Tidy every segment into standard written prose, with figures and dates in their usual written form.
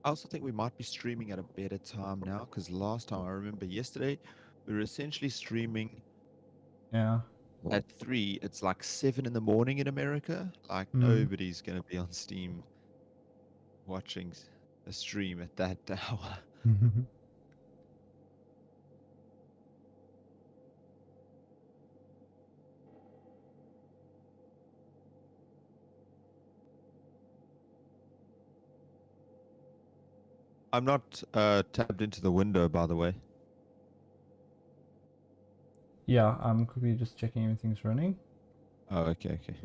I also think we might be streaming at a better time now, because last time I remember yesterday we were essentially streaming Yeah. at 3. It's like 7 in the morning in America. Like Mm. nobody's gonna be on Steam watching a stream at that hour. I'm not tabbed into the window, by the way. Yeah, I'm quickly just checking everything's running. Oh, okay, okay.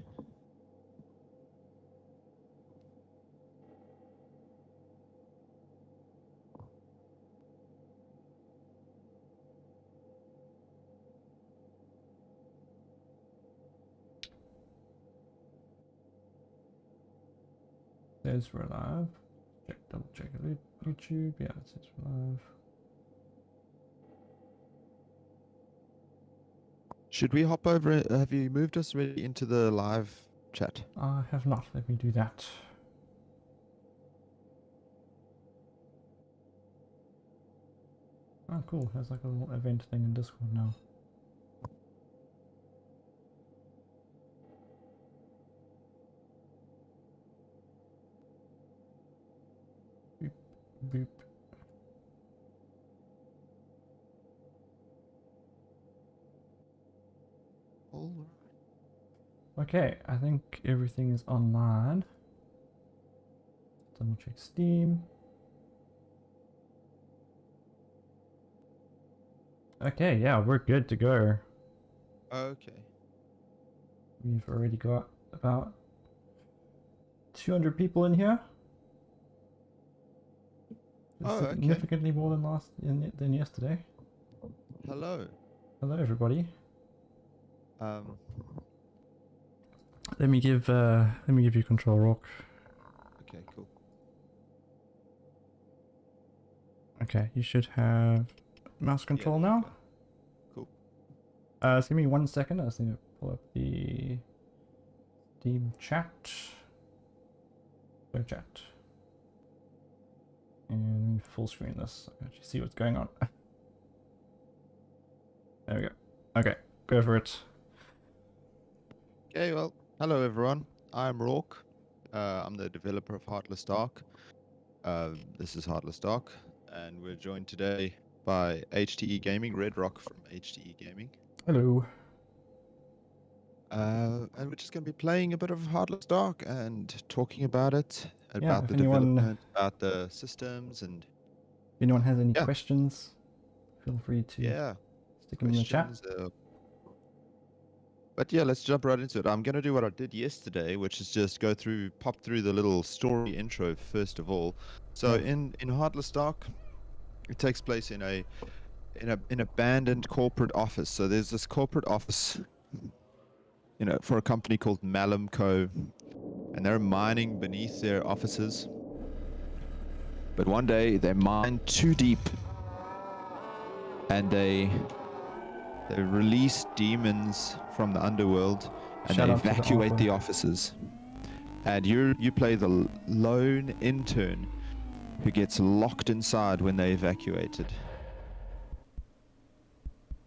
Says we're live. Double check it. YouTube. Yeah, it says we're live. Should we hop over? Have you moved us already into the live chat? I have not. Let me do that. Oh, cool. There's like a little event thing in Discord now. Boop, boop. All right. Okay, I think everything is online. Double check Steam. Okay, yeah, we're good to go. Okay. We've already got about 200 people in here. Oh, okay. Significantly more than yesterday. Hello. Hello, everybody. Um. Let me give you control, Rock. Okay, cool. Okay, you should have mouse control now. Okay. Cool. Just give me 1 second. I just need to pull up the Steam chat. Go chat. And let me full screen this so I can actually see what's going on. There we go. Okay, go for it. Okay, well, hello everyone. I'm Roarke. I'm the developer of Heartless Dark. This is Heartless Dark, and we're joined today by HTE Gaming, Red Rock from HTE Gaming. Hello. And we're just going to be playing a bit of Heartless Dark and talking about it, Yeah, about if the anyone development, about the systems, and if anyone has any Yeah. questions, feel free to yeah, stick them in the chat. questions. But yeah, let's jump right into it. I'm going to do what I did yesterday, which is just pop through the little story intro first of all. So Yeah. in Heartless Dark, it takes place in an abandoned corporate office. So there's this corporate office, for a company called Malum Co, and they're mining beneath their offices. But one day they mine too deep, and they release demons from the underworld, and Shout they out to the evacuate the artwork. offices. And you play the lone intern who gets locked inside when they evacuated.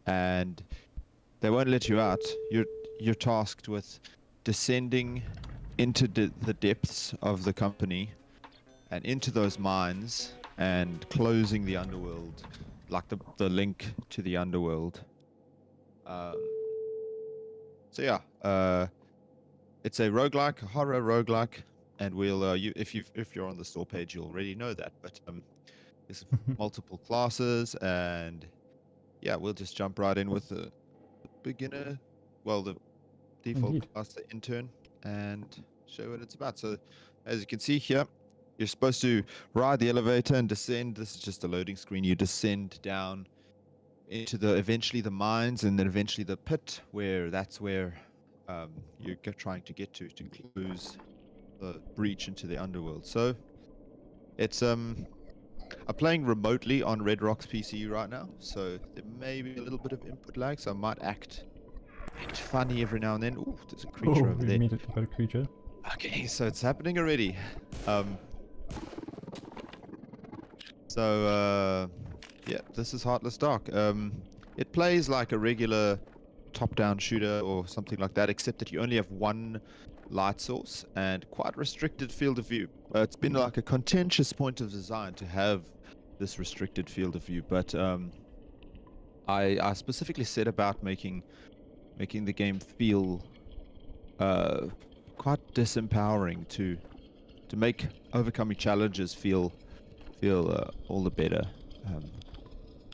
And they won't let you out. You're tasked with descending into the depths of the company and into those mines and closing the underworld, like the link to the underworld. So yeah, it's a roguelike, a horror roguelike, and we'll if you're on the store page, you already know that. But there's multiple classes, and yeah, we'll just jump right in with the beginner, well, the default Indeed. class, the intern, and show what it's about. So as you can see here, you're supposed to ride the elevator and descend. This is just a loading screen. You descend down into eventually the mines, and then eventually the pit, that's where you're trying to get to close the breach into the underworld. So it's I'm playing remotely on Red Rock's PC right now, so there may be a little bit of input lag, so I might act funny every now and then. Ooh, there's a creature Oh, over we there. immediately got a creature. Okay, so it's happening already. So yeah, this is Heartless Dark. It plays like a regular top-down shooter or something like that, except that you only have one light source and quite restricted field of view. It's been like a contentious point of design to have this restricted field of view, but I specifically set about making the game feel quite disempowering to make overcoming challenges feel all the better.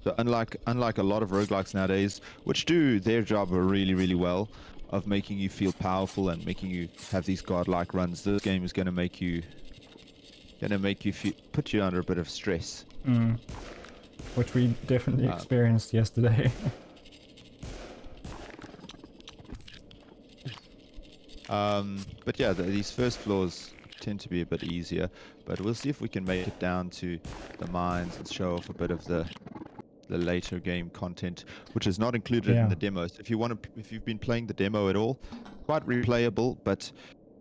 So unlike a lot of roguelikes nowadays, which do their job really well of making you feel powerful and making you have these godlike runs, this game is going to make you put you under a bit of stress. Which we definitely experienced yesterday. But yeah, these first floors tend to be a bit easier, but we'll see if we can make it down to the mines and show off a bit of the later game content, which is not included in the demo. So if you've been playing the demo at all, quite replayable, but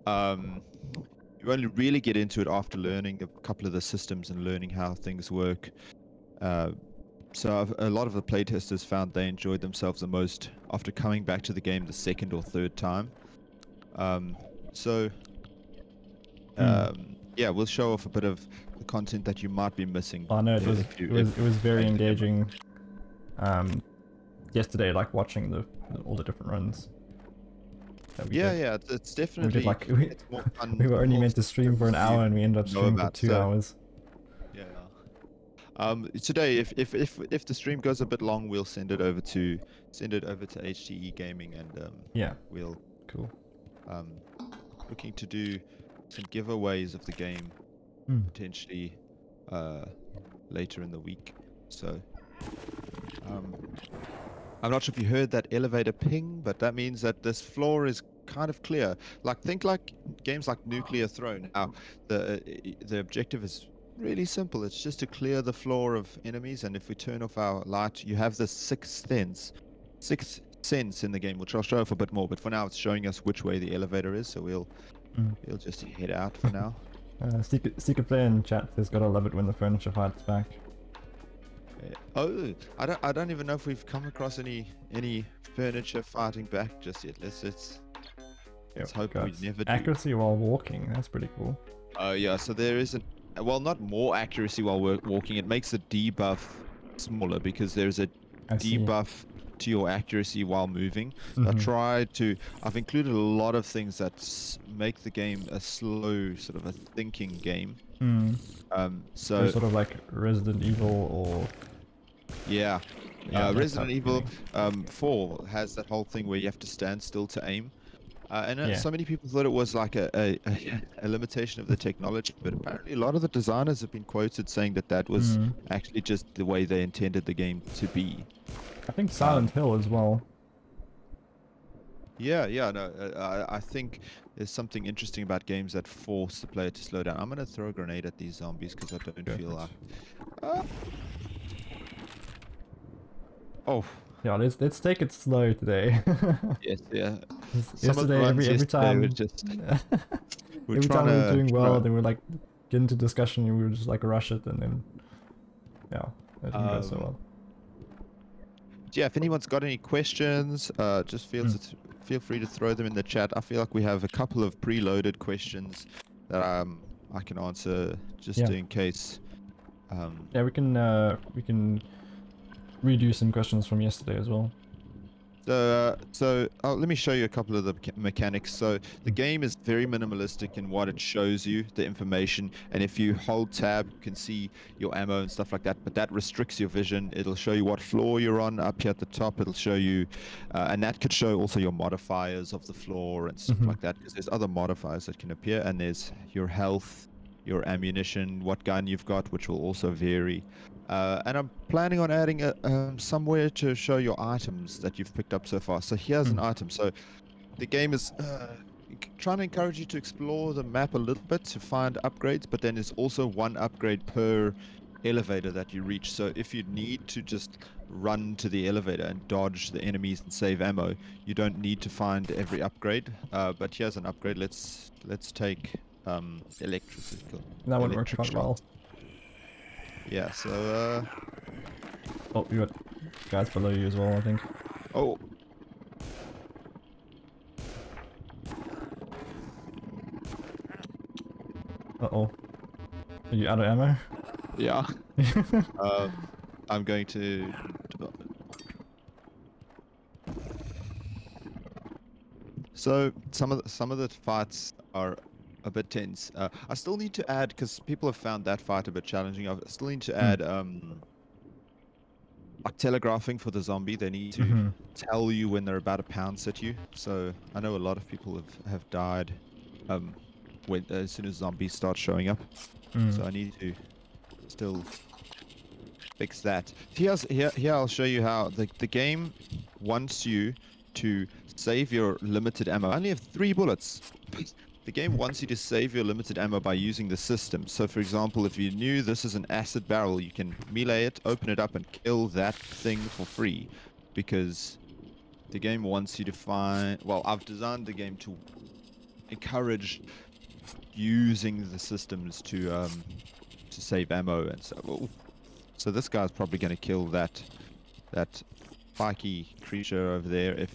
you only really get into it after learning a couple of the systems and learning how things work. So a lot of the playtesters found they enjoyed themselves the most after coming back to the game the second or third time. Yeah, we'll show off a bit of the content that you might be missing. Oh no, it was very engaging. Yesterday, like watching all the different runs. Yeah, it's definitely. It's more fun. We were only meant to stream for an hour, and we ended up streaming for 2 hours. Yeah. Today, if the stream goes a bit long, we'll send it over to HTE Gaming, and we'll looking to do some giveaways of the game potentially later in the week. So I'm not sure if you heard that elevator ping, but that means that this floor is kind of clear. Think like games like Nuclear Throne. Now the objective is really simple. It's just to clear the floor of enemies, and if we turn off our light, you have this sixth sense in the game, which I'll show off a bit more, but for now it's showing us which way the elevator is, so we'll just head out for now. Secret player in chat says, "Gotta love it when the furniture fights back." Oh, I don't even know if we've come across any furniture fighting back just yet. Let's hope we never do. Accuracy while walking, that's pretty cool. Yeah, so there is not more accuracy while walking. It makes the debuff smaller because there's a debuff to your accuracy while moving. I've included a lot of things that make the game a slow, sort of a thinking game. So sort of like Resident Evil or Resident Evil 4 has that whole thing where you have to stand still to aim. And so many people thought it was like a limitation of the technology, but apparently a lot of the designers have been quoted saying that was actually just the way they intended the game to be. I think Silent Hill as well. I think there's something interesting about games that force the player to slow down. I'm gonna throw a grenade at these zombies because I don't feel like. Oh. Yeah, let's take it slow today. Yes, yeah. Yesterday, every time we were doing well, then we're like get into discussion, and we were just like rush it, and then it didn't go so well. Yeah, if anyone's got any questions, just feel free to throw them in the chat. I feel like we have a couple of preloaded questions that I can answer just in case. We can redo some questions from yesterday as well. So let me show you a couple of the mechanics. So the game is very minimalistic in what it shows you, the information, and if you hold tab you can see your ammo and stuff like that, but that restricts your vision. It'll show you what floor you're on up here at the top. It'll show you and that could show also your modifiers of the floor and stuff like that, because there's other modifiers that can appear, and there's your health, your ammunition, what gun you've got, which will also vary. And I'm planning on adding somewhere to show your items that you've picked up so far. So here's an item. So the game is trying to encourage you to explore the map a little bit to find upgrades, but then there's also one upgrade per elevator that you reach. So if you need to just run to the elevator and dodge the enemies and save ammo, you don't need to find every upgrade. But here's an upgrade. Let's take electrical. That one works quite well. yeah, so oh, you got guys below you as well, I think. oh. Uh-oh. Are you out of ammo? Yeah. I'm going to so some of the fights are a bit tense. I still need to add, because people have found that fight a bit challenging. I still need to add like telegraphing for the zombie. They need to tell you when they're about to pounce at you. So I know a lot of people have died when as soon as zombies start showing up. So I need to still fix that. Here I'll show you how the game wants you to save your limited ammo. I only have 3 bullets. The game wants you to save your limited ammo by using the system. So for example, if you knew this is an acid barrel, you can melee it, open it up, and kill that thing for free. Because the game wants you to find... Well, I've designed the game to encourage using the systems to save ammo and stuff. Ooh. So this guy's probably going to kill that spiky creature over there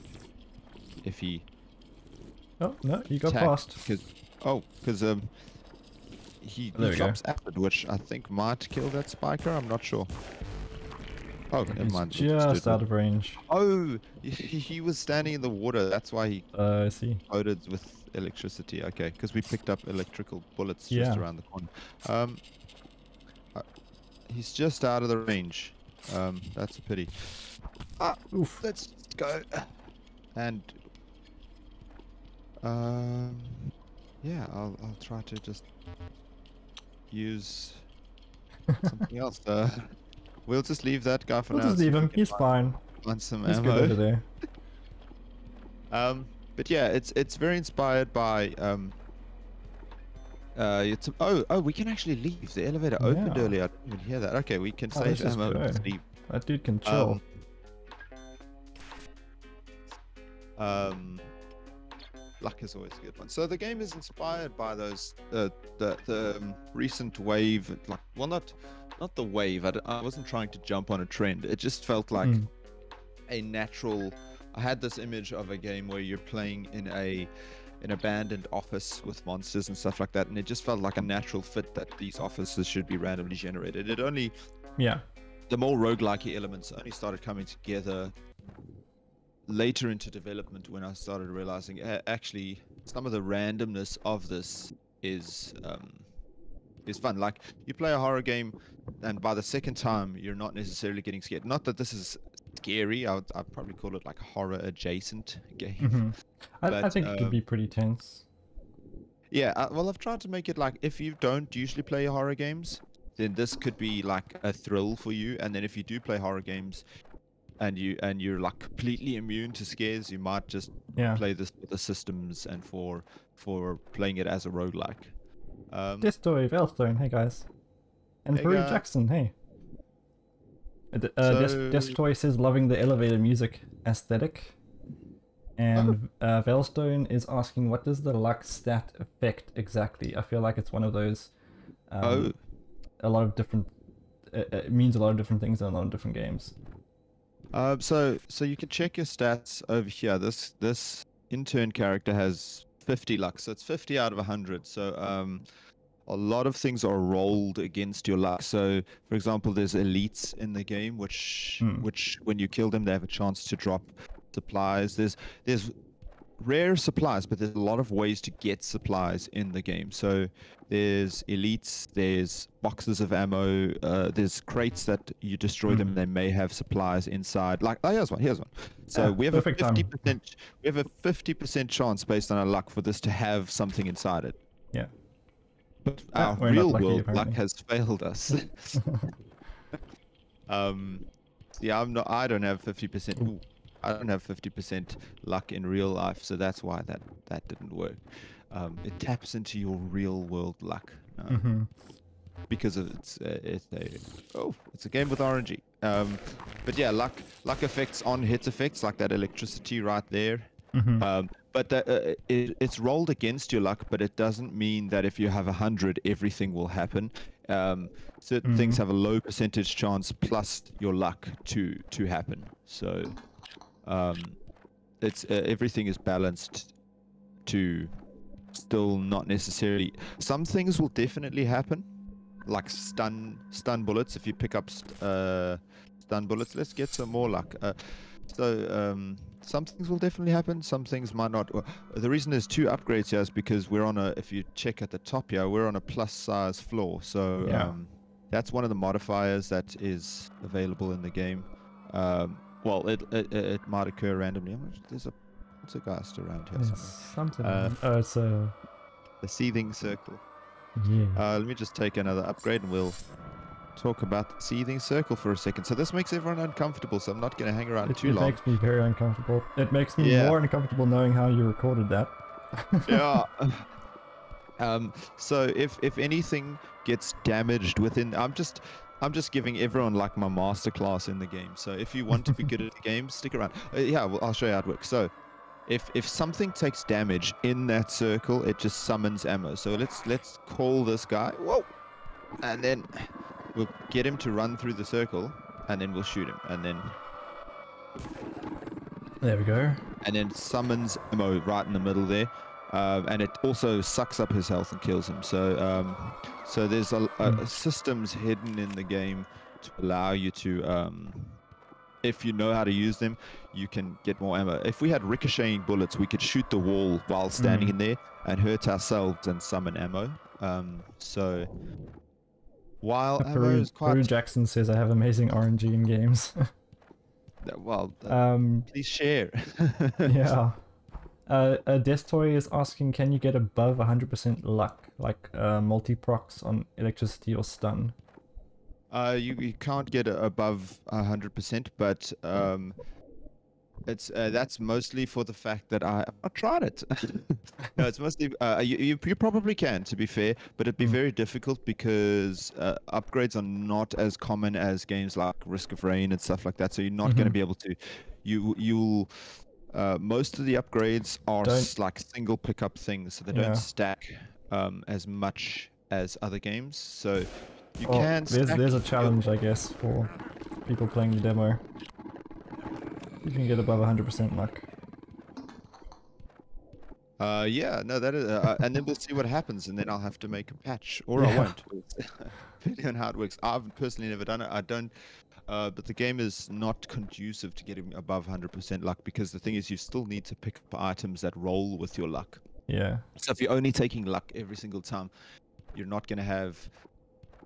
if he... Oh, no, you got past. Because he drops acid, which I think might kill that spiker. I'm not sure. Oh, never mind. Just out of range. Oh, he was standing in the water. That's why he I see. exploded with electricity. Okay, because we picked up electrical bullets just around the corner. He's just out of the range. That's a pity. Oof. Let's go. And yeah, I'll try to just use something else. We'll just leave that guy for now. We'll just leave him. He's fine. Want some He's ammo. good over there. But yeah, it's very inspired by we can actually leave. The elevator opened earlier. I didn't even hear that. Okay, we can save ammo and just leave. That dude can chill. Luck is always a good one. So the game is inspired by those the recent wave, like, well, not the wave. I wasn't trying to jump on a trend. It just felt like a natural. I had this image of a game where you're playing in an abandoned office with monsters and stuff like that, and it just felt like a natural fit that these offices should be randomly generated. It only the more roguelike elements only started coming together later into development, when I started realizing actually some of the randomness of this is fun. Like, you play a horror game and by the second time you're not necessarily getting scared. Not that this is scary. I'd probably call it like a horror adjacent game. I think it could be pretty tense. Yeah, well, I've tried to make it like, if you don't usually play horror games, then this could be like a thrill for you. And then if you do play horror games and you're like completely immune to scares, you might just play this with the systems and for playing it as a roguelike. Destoy, Veilstone, hey guys. And Peru Jackson, hey. Destoy says loving the elevator music aesthetic. And Veilstone is asking, what does the luck stat affect exactly? I feel like it's one of those a lot of different it means a lot of different things in a lot of different games. So you can check your stats over here. This intern character has 50 luck, so it's 50 out of 100. So a lot of things are rolled against your luck. So for example, there's elites in the game, which when you kill them, they have a chance to drop supplies. There's rare supplies, but there's a lot of ways to get supplies in the game. So there's elites, there's boxes of ammo, there's crates that you destroy them, they may have supplies inside. Like, here's one. So we have a 50% chance based on our luck for this to have something inside it. Yeah. But our real world luck has failed us. Yeah, I don't have 50%. I don't have 50% luck in real life, so that's why that didn't work. It taps into your real world luck because of it's a game with RNG. But yeah, luck effects on hit effects, like that electricity right there. But it's rolled against your luck, but it doesn't mean that if you have 100, everything will happen. Certain things have a low percentage chance plus your luck to happen. So it's everything is balanced to still not necessarily. Some things will definitely happen, like stun bullets. If you pick up stun bullets, let's get some more luck. Some things will definitely happen, some things might not. The reason there's 2 upgrades here is because we're on a, if you check at the top here, we're on a plus size floor. So that's one of the modifiers that is available in the game. Well, it might occur randomly. There's a poltergeist around here somewhere. Oh, it's a... The seething circle. Yeah. Let me just take another upgrade and we'll talk about the seething circle for a second. So this makes everyone uncomfortable, so I'm not going to hang around too long. It makes me very uncomfortable. It makes me more uncomfortable knowing how you recorded that. Yeah. So if anything gets damaged within, I'm just giving everyone like my masterclass in the game. So if you want to be good at the game, stick around. Well, I'll show you how it works. So if something takes damage in that circle, it just summons ammo. So let's call this guy. Whoa! And then we'll get him to run through the circle, and then we'll shoot him, and then there we go. And then summons ammo right in the middle there, and it also sucks up his health and kills him. So so there's systems hidden in the game to allow you to, if you know how to use them, you can get more ammo. If we had ricocheting bullets, we could shoot the wall while standing in there and hurt ourselves and summon ammo. So while ammo is quite... Peru Jackson says I have amazing RNG in games. Well, please share. Yeah. Destoy is asking, can you get above 100% luck, like multi-procs on electricity or stun? You can't get above 100%, but it's that's mostly for the fact that I tried it. No, it's mostly you probably can, to be fair, but it'd be very difficult because upgrades are not as common as games like Risk of Rain and stuff like that. So you're not going to be able to. You'll most of the upgrades are like single pickup things, so they don't stack as much as other games. So you can. There's a challenge, I guess, for people playing the demo. You can get above 100% luck. Yeah, no, that is, and then we'll see what happens, and then I'll have to make a patch, or I won't. Depending on how it works. I've personally never done it. I don't, but the game is not conducive to getting above 100% luck, because the thing is, you still need to pick up items that roll with your luck. Yeah. So if you're only taking luck every single time, you're not going to have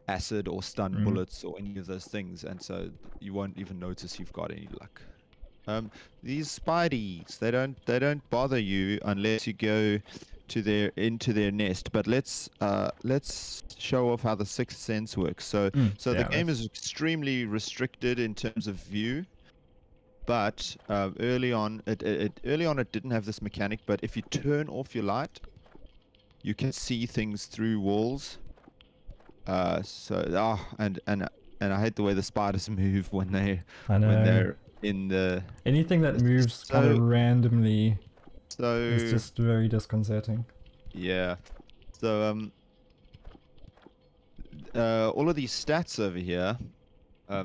acid or stun bullets or any of those things, and so you won't even notice you've got any luck. These spideys, they don't bother you unless you go to into their nest. But let's show off how the sixth sense works. So the game is extremely restricted in terms of view, but early on it didn't have this mechanic. But if you turn off your light, you can see things through walls. And I hate the way the spiders move when they're in the... Anything that moves kind of randomly is just very disconcerting. Yeah. So all of these stats over here,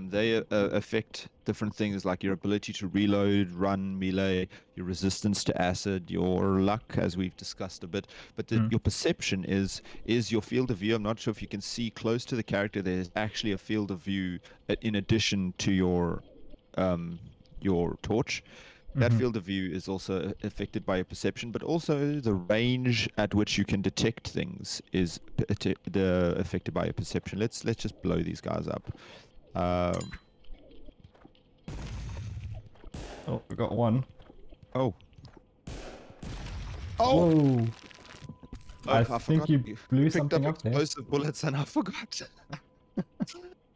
they affect different things like your ability to reload, run, melee, your resistance to acid, your luck, as we've discussed a bit. But your perception is your field of view. I'm not sure if you can see close to the character. There's actually a field of view in addition to your torch. That field of view is also affected by your perception, but also the range at which you can detect things is affected by your perception. Let's just blow these guys up. Oh, we got one. Oh. Whoa. I think you blew picked something up up there. explosive bullets and I forgot.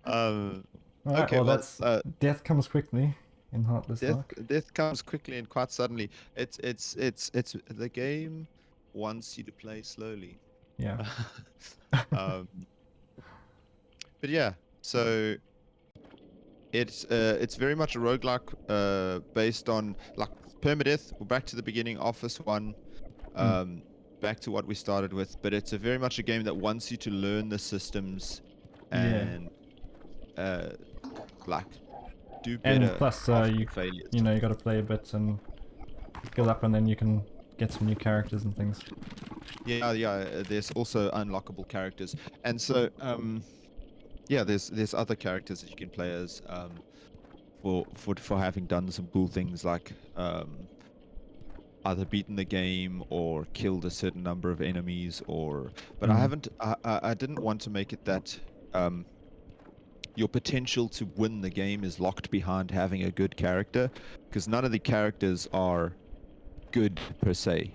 Alright, okay, well that's death comes quickly in Heartless Dark. Death comes quickly and quite suddenly. It's the game wants you to play slowly. Yeah. But yeah, so it's very much a roguelike based on like permadeath. We're back to the beginning, Office 1, back to what we started with. But it's very much a game that wants you to learn the systems and like do better And plus, after you failures. you know, you got to play a bit and skill up, and then you can get some new characters and things. Yeah. There's also unlockable characters, and so yeah, there's other characters that you can play as for having done some cool things like either beaten the game or killed a certain number of enemies, or but I haven't. I didn't want to make it that your potential to win the game is locked behind having a good character, because none of the characters are good per se.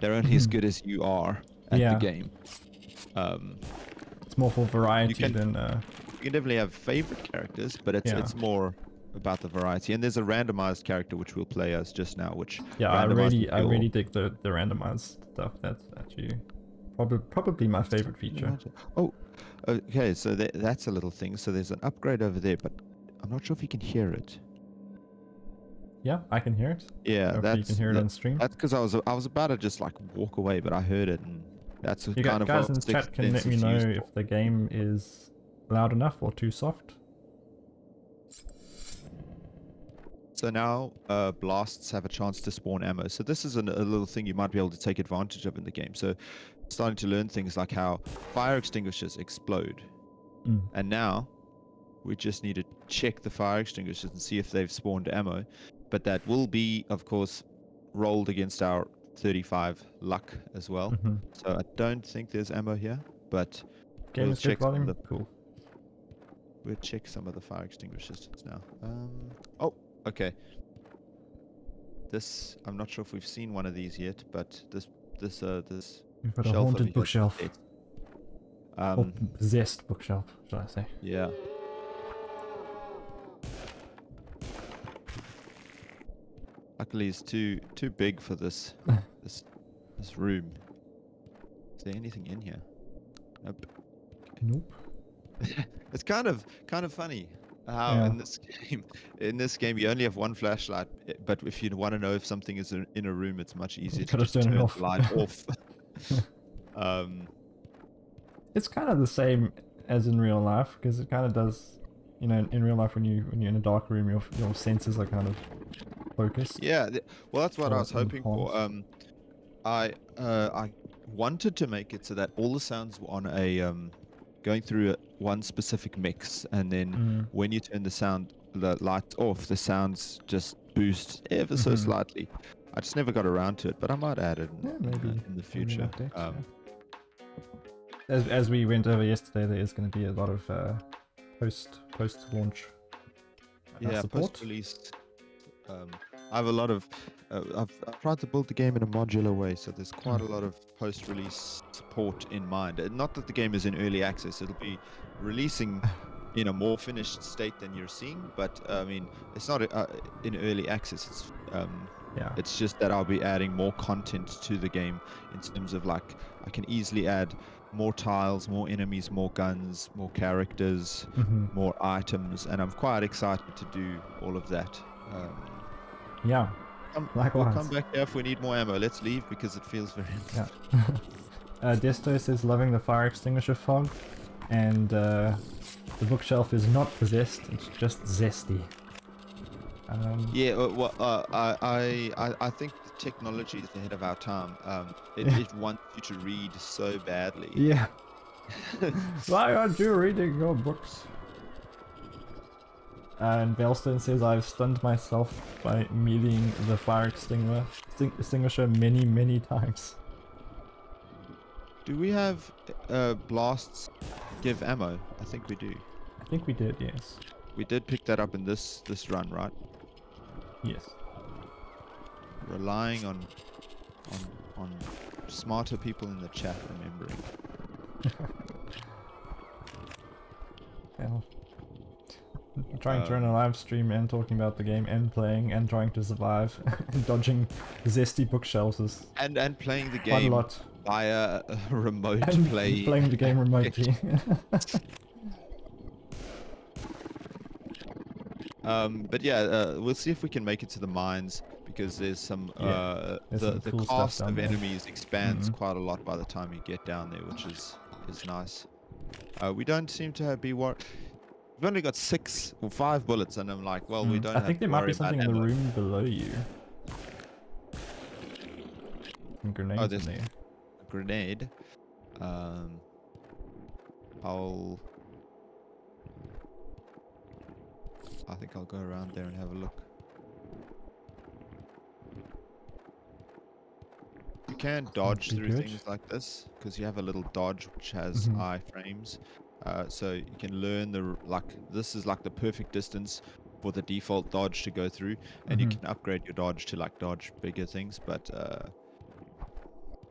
They're only as good as you are at the game. It's more for variety than You can definitely have favorite characters, but it's more about the variety. And there's a randomized character which we'll play as just now, which I really dig the randomized stuff. That's actually probably my favorite feature. Oh, okay. So that's a little thing. So there's an upgrade over there, but I'm not sure if you can hear it. Yeah, I can hear it. Yeah, you can hear it on stream. That's because I was about to just like walk away, but I heard it, and that's You kind of guys in the chat can let me know if the game is loud enough or too soft. So now blasts have a chance to spawn ammo. So this is a little thing you might be able to take advantage of in the game. So starting to learn things like how fire extinguishers explode. And now we just need to check the fire extinguishers and see if they've spawned ammo. But that will be, of course, rolled against our 35 luck as well. So I don't think there's ammo here, but Game is check volume. Cool. We'll check some of the fire extinguishers now. Oh, okay. This, I'm not sure if we've seen one of these yet, but this We've got a haunted bookshelf. Or possessed bookshelf, should I say? Yeah. Luckily, it's too big for this this room. Is there anything in here? Nope. Nope. It's kind of funny how in this game you only have one flashlight, but if you want to know if something is in a room, it's much easier to just turn the light off. It's kind of the same as in real life, because it kind of does, you know, in real life when you're in a dark room, your senses are kind of focused. Yeah, well, that's what I was hoping for. I wanted to make it so that all the sounds were on a going through one specific mix, and then when you turn the lights off, the sounds just boost ever so slightly. I just never got around to it, but I might add it in the future. As we went over yesterday, there is going to be a lot of post launch support. Post release. I have a lot of. I've tried to build the game in a modular way, so there's quite a lot of post-release support in mind. Not that the game is in early access; it'll be releasing in a more finished state than you're seeing. But I mean, it's not in early access. It's it's just that I'll be adding more content to the game in terms of like I can easily add more tiles, more enemies, more guns, more characters, more items, and I'm quite excited to do all of that. Yeah. We'll come back here if we need more ammo. Let's leave because it feels very Desto says loving the fire extinguisher fog, and the bookshelf is not possessed, it's just zesty. I think the technology is ahead of our time. It wants you to read so badly. Yeah. Why aren't you reading your books? And Veilstone says, I've stunned myself by meeting the fire extinguisher many times. Do we have blasts give ammo? I think we do. I think we did, yes. We did pick that up in this run, right? Yes. Relying on smarter people in the chat remembering. Well, trying to run a live stream and talking about the game and playing and trying to survive and dodging zesty bookshelves is and playing the quite game a lot. via a remote and play. Playing the game remotely. But yeah, we'll see if we can make it to the mines, because there's some the cool cast of there. enemies expands quite a lot by the time you get down there, which is nice. We don't seem to be war. We've only got 6 or 5 bullets, and I'm like, well, we don't I have think to there might worry be about something in the ammo. room below you. Some grenades in there's there. a grenade. I think I'll go around there and have a look. You can dodge pretty through good. things like this because you have a little dodge which has iframes. So you can learn this is like the perfect distance for the default dodge to go through, and you can upgrade your dodge to like dodge bigger things. But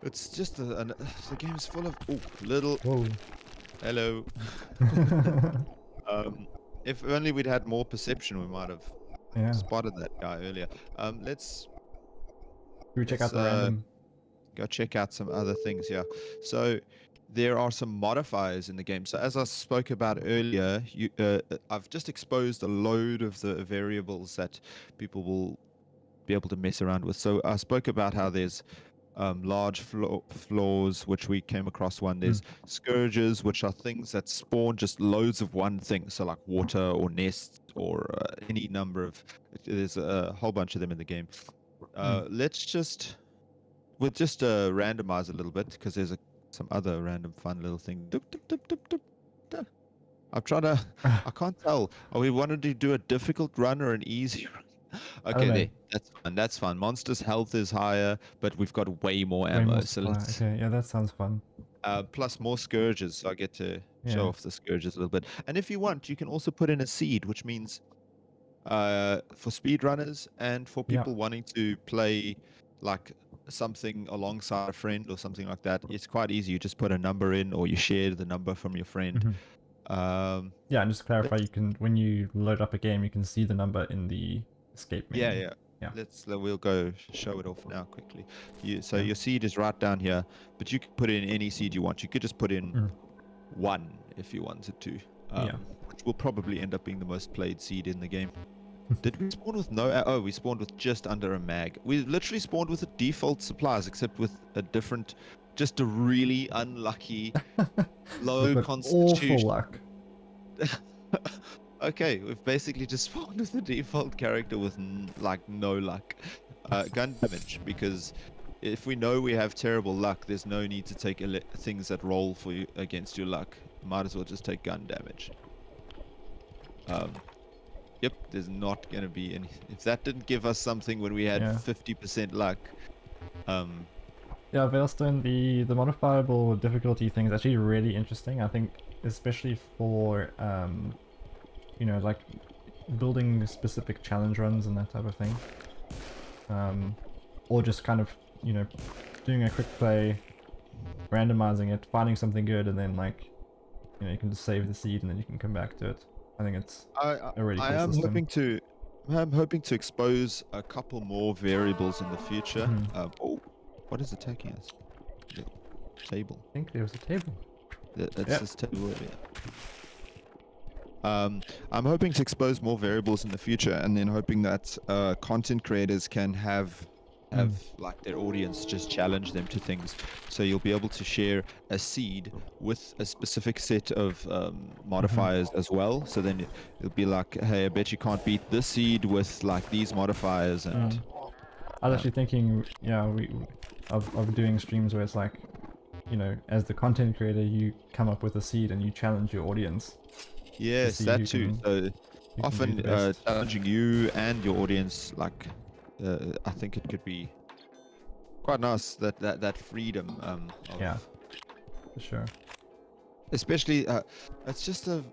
it's just the game's full of little. Whoa. Hello. If only we'd had more perception, we might have spotted that guy earlier. Let's check out the random. Go check out some other things here. So there are some modifiers in the game. So as I spoke about earlier, I've just exposed a load of the variables that people will be able to mess around with. So I spoke about how there's large floors, which we came across one. There's scourges, which are things that spawn just loads of one thing. So like water or nests or any number of. There's a whole bunch of them in the game. Let's just. We'll just randomize a little bit because there's some other random fun little thing. I'm trying to. I can't tell. Are we wanting to do a difficult run or an easy run? Okay, there. That's fine. That's fine. Monster's health is higher, but we've got way more ammo. So let's. Okay, yeah, that sounds fun. Plus more scourges, so I get to show off the scourges a little bit. And if you want, you can also put in a seed, which means for speedrunners and for people wanting to play like something alongside a friend or something like that, it's quite easy. You just put a number in, or you share the number from your friend. And just to clarify, you can, when you load up a game, you can see the number in the escape menu. Yeah. We'll go show it off now quickly. So your seed is right down here, but you can put in any seed you want. You could just put in 1 if you wanted to, which will probably end up being the most played seed in the game. Did we spawn with no? Oh, we spawned with just under a mag. We literally spawned with the default supplies, except with a different, just a really unlucky, low constitution. Awful luck. Okay, we've basically just spawned with the default character with like no luck. Gun damage, because if we know we have terrible luck, there's no need to take things that roll for you against your luck. Might as well just take gun damage. Yep, there's not going to be any. If that didn't give us something when we had 50% luck. Yeah, Veilstone, the modifiable difficulty thing is actually really interesting. I think, especially for, like building specific challenge runs and that type of thing. Or just kind of, doing a quick play, randomizing it, finding something good, and then you can just save the seed and then you can come back to it. I think it's a really cool system. I'm hoping to expose a couple more variables in the future. What is attacking us? The table. I think there's a table. That's this table earlier. I'm hoping to expose more variables in the future, and then hoping that content creators can have like their audience just challenge them to things. So you'll be able to share a seed with a specific set of modifiers as well. So then it'll be like, hey, I bet you can't beat this seed with like these modifiers. And I was actually thinking, of doing streams where it's like, as the content creator, you come up with a seed and you challenge your audience. Yes, that too. So often challenging you and your audience, like. I think it could be quite nice that freedom. For sure. Especially, it's just a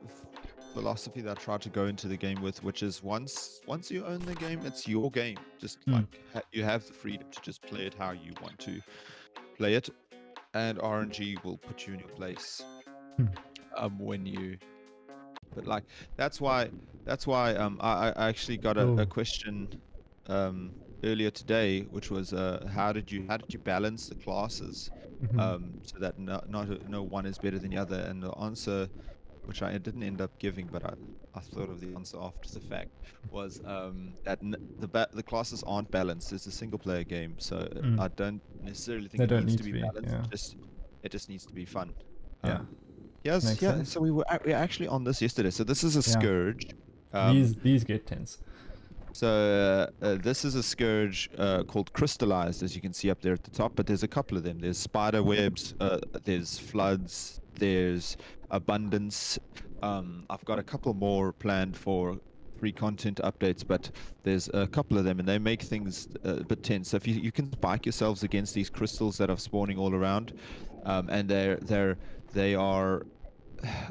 philosophy that I try to go into the game with, which is once you own the game, it's your game. Just like you have the freedom to just play it how you want to play it, and RNG will put you in your place when you. But like that's why I actually got a question. Earlier today, which was how did you balance the classes so that no one is better than the other? And the answer, which I didn't end up giving, but I thought of the answer after the fact, was that the classes aren't balanced. It's a single player game, so I don't necessarily think it needs to be balanced. It just needs to be fun. Makes sense. So we were actually on this yesterday. So this is a Yeah. scourge. Um, These get tense. this is a scourge called crystallized, as you can see up there at the top. But there's a couple of them. There's spider webs. There's floods. There's abundance. I've got a couple more planned for free content updates, but there's a couple of them, and they make things a bit tense. So if you can spike yourselves against these crystals that are spawning all around, and they are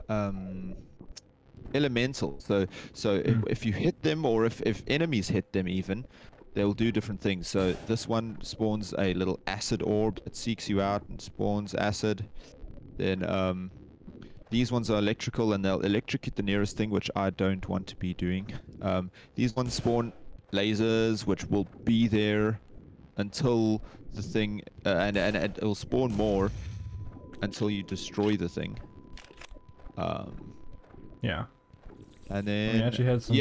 um, elemental. So if you hit them, or if enemies hit them even, they'll do different things. So this one spawns a little acid orb that seeks you out and spawns acid. Then these ones are electrical, and they'll electrocute the nearest thing, which I don't want to be doing. These ones spawn lasers, which will be there until the thing, and it'll spawn more until you destroy the thing. Yeah. And We then actually had some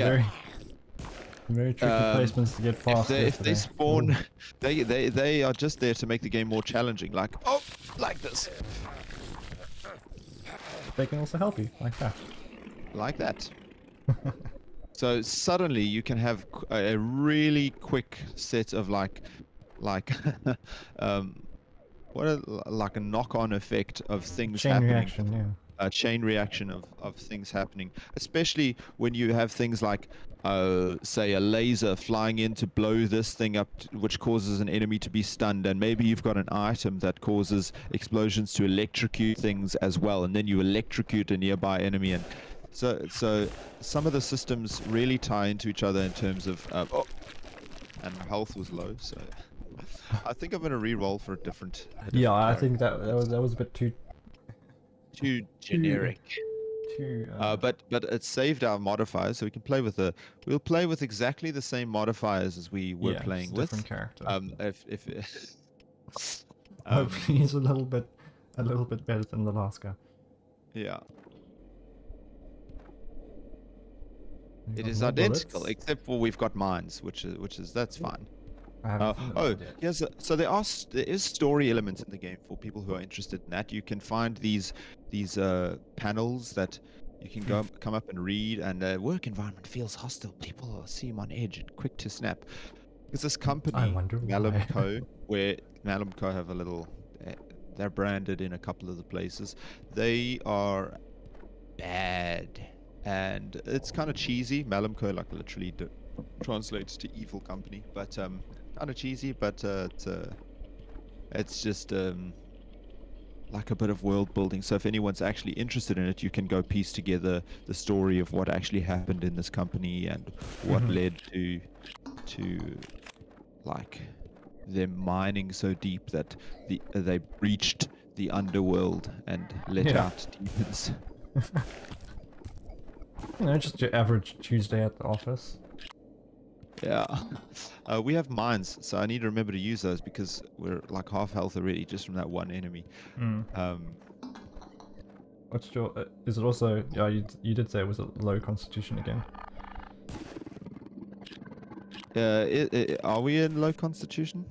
very tricky placements to get past. If they spawn, Ooh. they are just there to make the game more challenging. Like, oh, like this. They can also help you like that. Like that. So suddenly you can have a really quick set of like like a knock-on effect of things Chain happening. reaction, yeah. A chain reaction of things happening, especially when you have things like say a laser flying in to blow this thing up, which causes an enemy to be stunned, and maybe you've got an item that causes explosions to electrocute things as well, and then you electrocute a nearby enemy. And so some of the systems really tie into each other in terms of and my health was low, so I think I'm gonna re-roll for a different Yeah, I character. think that was a bit too generic. But But it's saved our modifiers, so we can play with we'll play with exactly the same modifiers as we were yeah, playing it's a with. different character. If Hopefully he's a little bit better than the last guy. yeah, We've it got is more identical, bullets. except for we've got mines, which is that's fine. I haven't seen Oh, that yet. yes. So there is story elements in the game for people who are interested in that. You can find these panels that you can come up and read, and the work environment feels hostile. People seem on edge and quick to snap. Because this company, wonder why. Malamco, where Malamco have a little, they're branded in a couple of the places. They are bad, and it's kind of cheesy. Malamco, like, literally translates to evil company, but kind of cheesy, but it's just like a bit of world building. So if anyone's actually interested in it, you can go piece together the story of what actually happened in this company and what led to like them mining so deep that they breached the underworld and let out demons. You know, just your average Tuesday at the office. Yeah. We have mines, so I need to remember to use those because we're like half health already just from that one enemy. What's your? Is it also? Yeah, you did say it was a low constitution again. Are we in low constitution?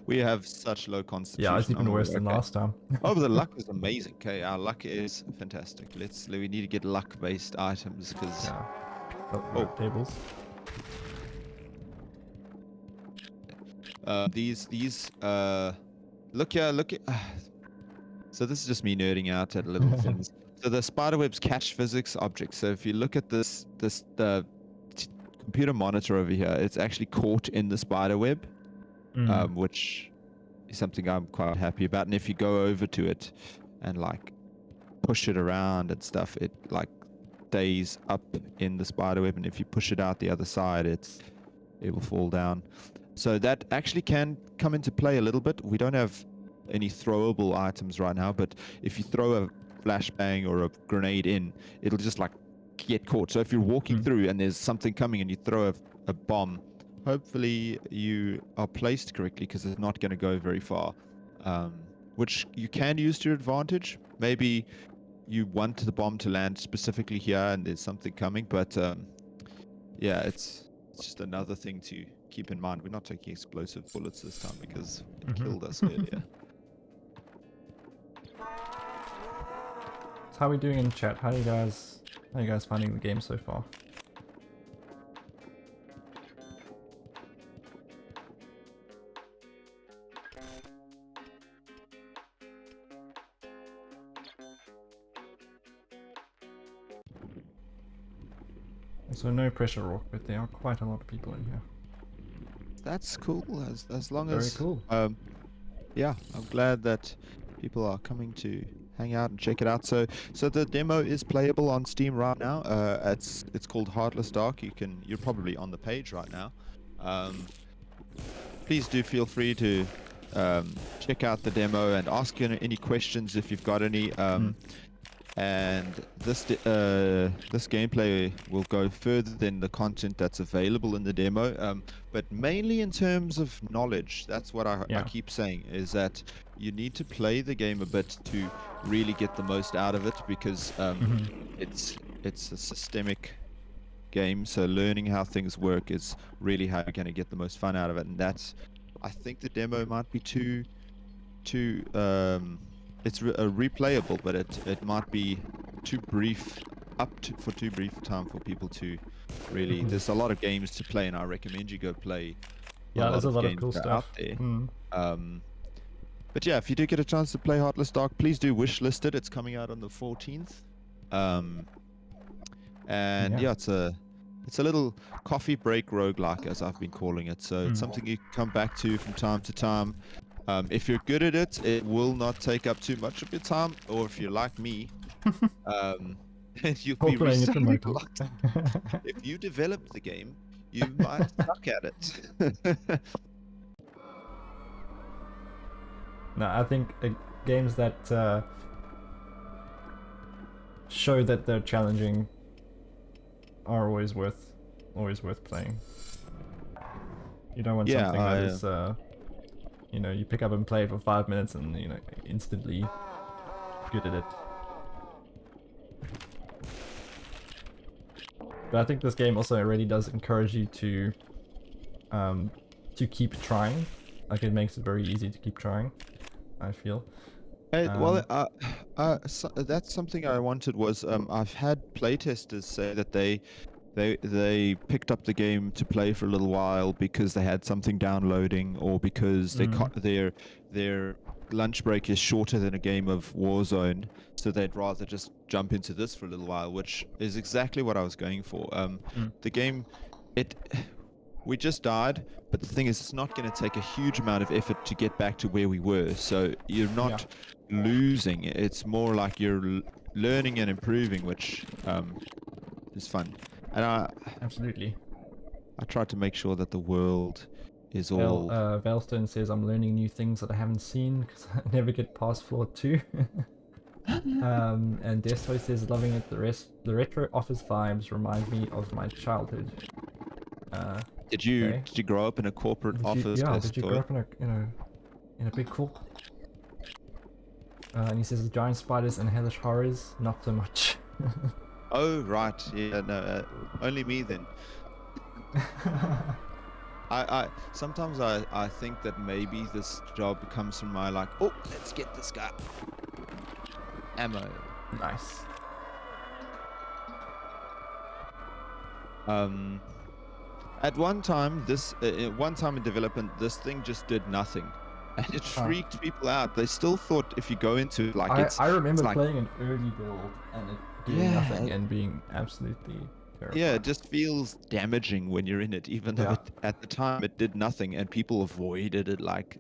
We have such low constitution. Yeah, it's even worse than okay. last time. Oh, but the luck is amazing. Okay, our luck is fantastic. We need to get luck-based items because. Yeah. Oh, tables. Look here. So this is just me nerding out at little things. So the spiderwebs catch physics objects. So if you look at the computer monitor over here, it's actually caught in the spiderweb, which is something I'm quite happy about. And if you go over to it and like push it around and stuff, it like stays up in the spiderweb, and if you push it out the other side, it will fall down. So that actually can come into play a little bit. We don't have any throwable items right now, but if you throw a flashbang or a grenade in, it'll just like get caught. So if you're walking through and there's something coming and you throw a bomb, hopefully you are placed correctly because it's not going to go very far, which you can use to your advantage. Maybe you want the bomb to land specifically here and there's something coming, but yeah, it's just another thing to keep in mind. We're not taking explosive bullets this time because it killed us earlier. How are we doing in chat? How are you guys finding the game so far? So no pressure, Roarke, but there are quite a lot of people in here. That's cool. As long Very as cool. yeah, I'm glad that people are coming to hang out and check it out. So the demo is playable on Steam right now. It's called Heartless Dark. You're probably on the page right now. Please do feel free to check out the demo and ask any questions if you've got any. And this gameplay will go further than the content that's available in the demo, but mainly in terms of knowledge. That's what I keep saying, is that you need to play the game a bit to really get the most out of it, because it's a systemic game, so learning how things work is really how you're going to get the most fun out of it. And I think the demo might be too it's replayable, but it might be too brief, for too brief time for people to really. There's a lot of games to play, and I recommend you go play. There's a lot of cool games stuff out there. But yeah, if you do get a chance to play Heartless Dark, please do wishlist it. It's coming out on the 14th. And yeah, it's a little coffee break roguelike, as I've been calling it. So it's something you can come back to from time to time. If you're good at it, it will not take up too much of your time. Or if you're like me, you'll be restarting a lot. If you develop the game, you might suck at it. No, I think games that show that they're challenging are always worth playing. You don't want something that is you pick up and play for 5 minutes and instantly good at it. But I think this game also really does encourage you to keep trying. Like, it makes it very easy to keep trying, I feel. So that's something I wanted was I've had playtesters say that they picked up the game to play for a little while because they had something downloading, or because their lunch break is shorter than a game of Warzone, so they'd rather just jump into this for a little while, which is exactly what I was going for. The game, we just died, but the thing is, it's not going to take a huge amount of effort to get back to where we were, so you're not losing. It's more like you're learning and improving, which is fun. And absolutely. I tried to make sure that the world is all. Veilstone says, I'm learning new things that I haven't seen because I never get past floor 2. And Destoy says, loving it. The retro office vibes remind me of my childhood. Did you grow up in a corporate office? Did you grow up in a big corp? And he says the giant spiders and hellish horrors, not so much. Oh right, yeah, no, only me then. I sometimes I think that maybe this job comes from my oh, let's get this guy ammo. Nice. At one time in development, this thing just did nothing, and it freaked people out. They still thought if you go into I remember playing an early build and it doing nothing and being absolutely terrifying. Yeah, it just feels damaging when you're in it, even though at the time it did nothing, and people avoided it like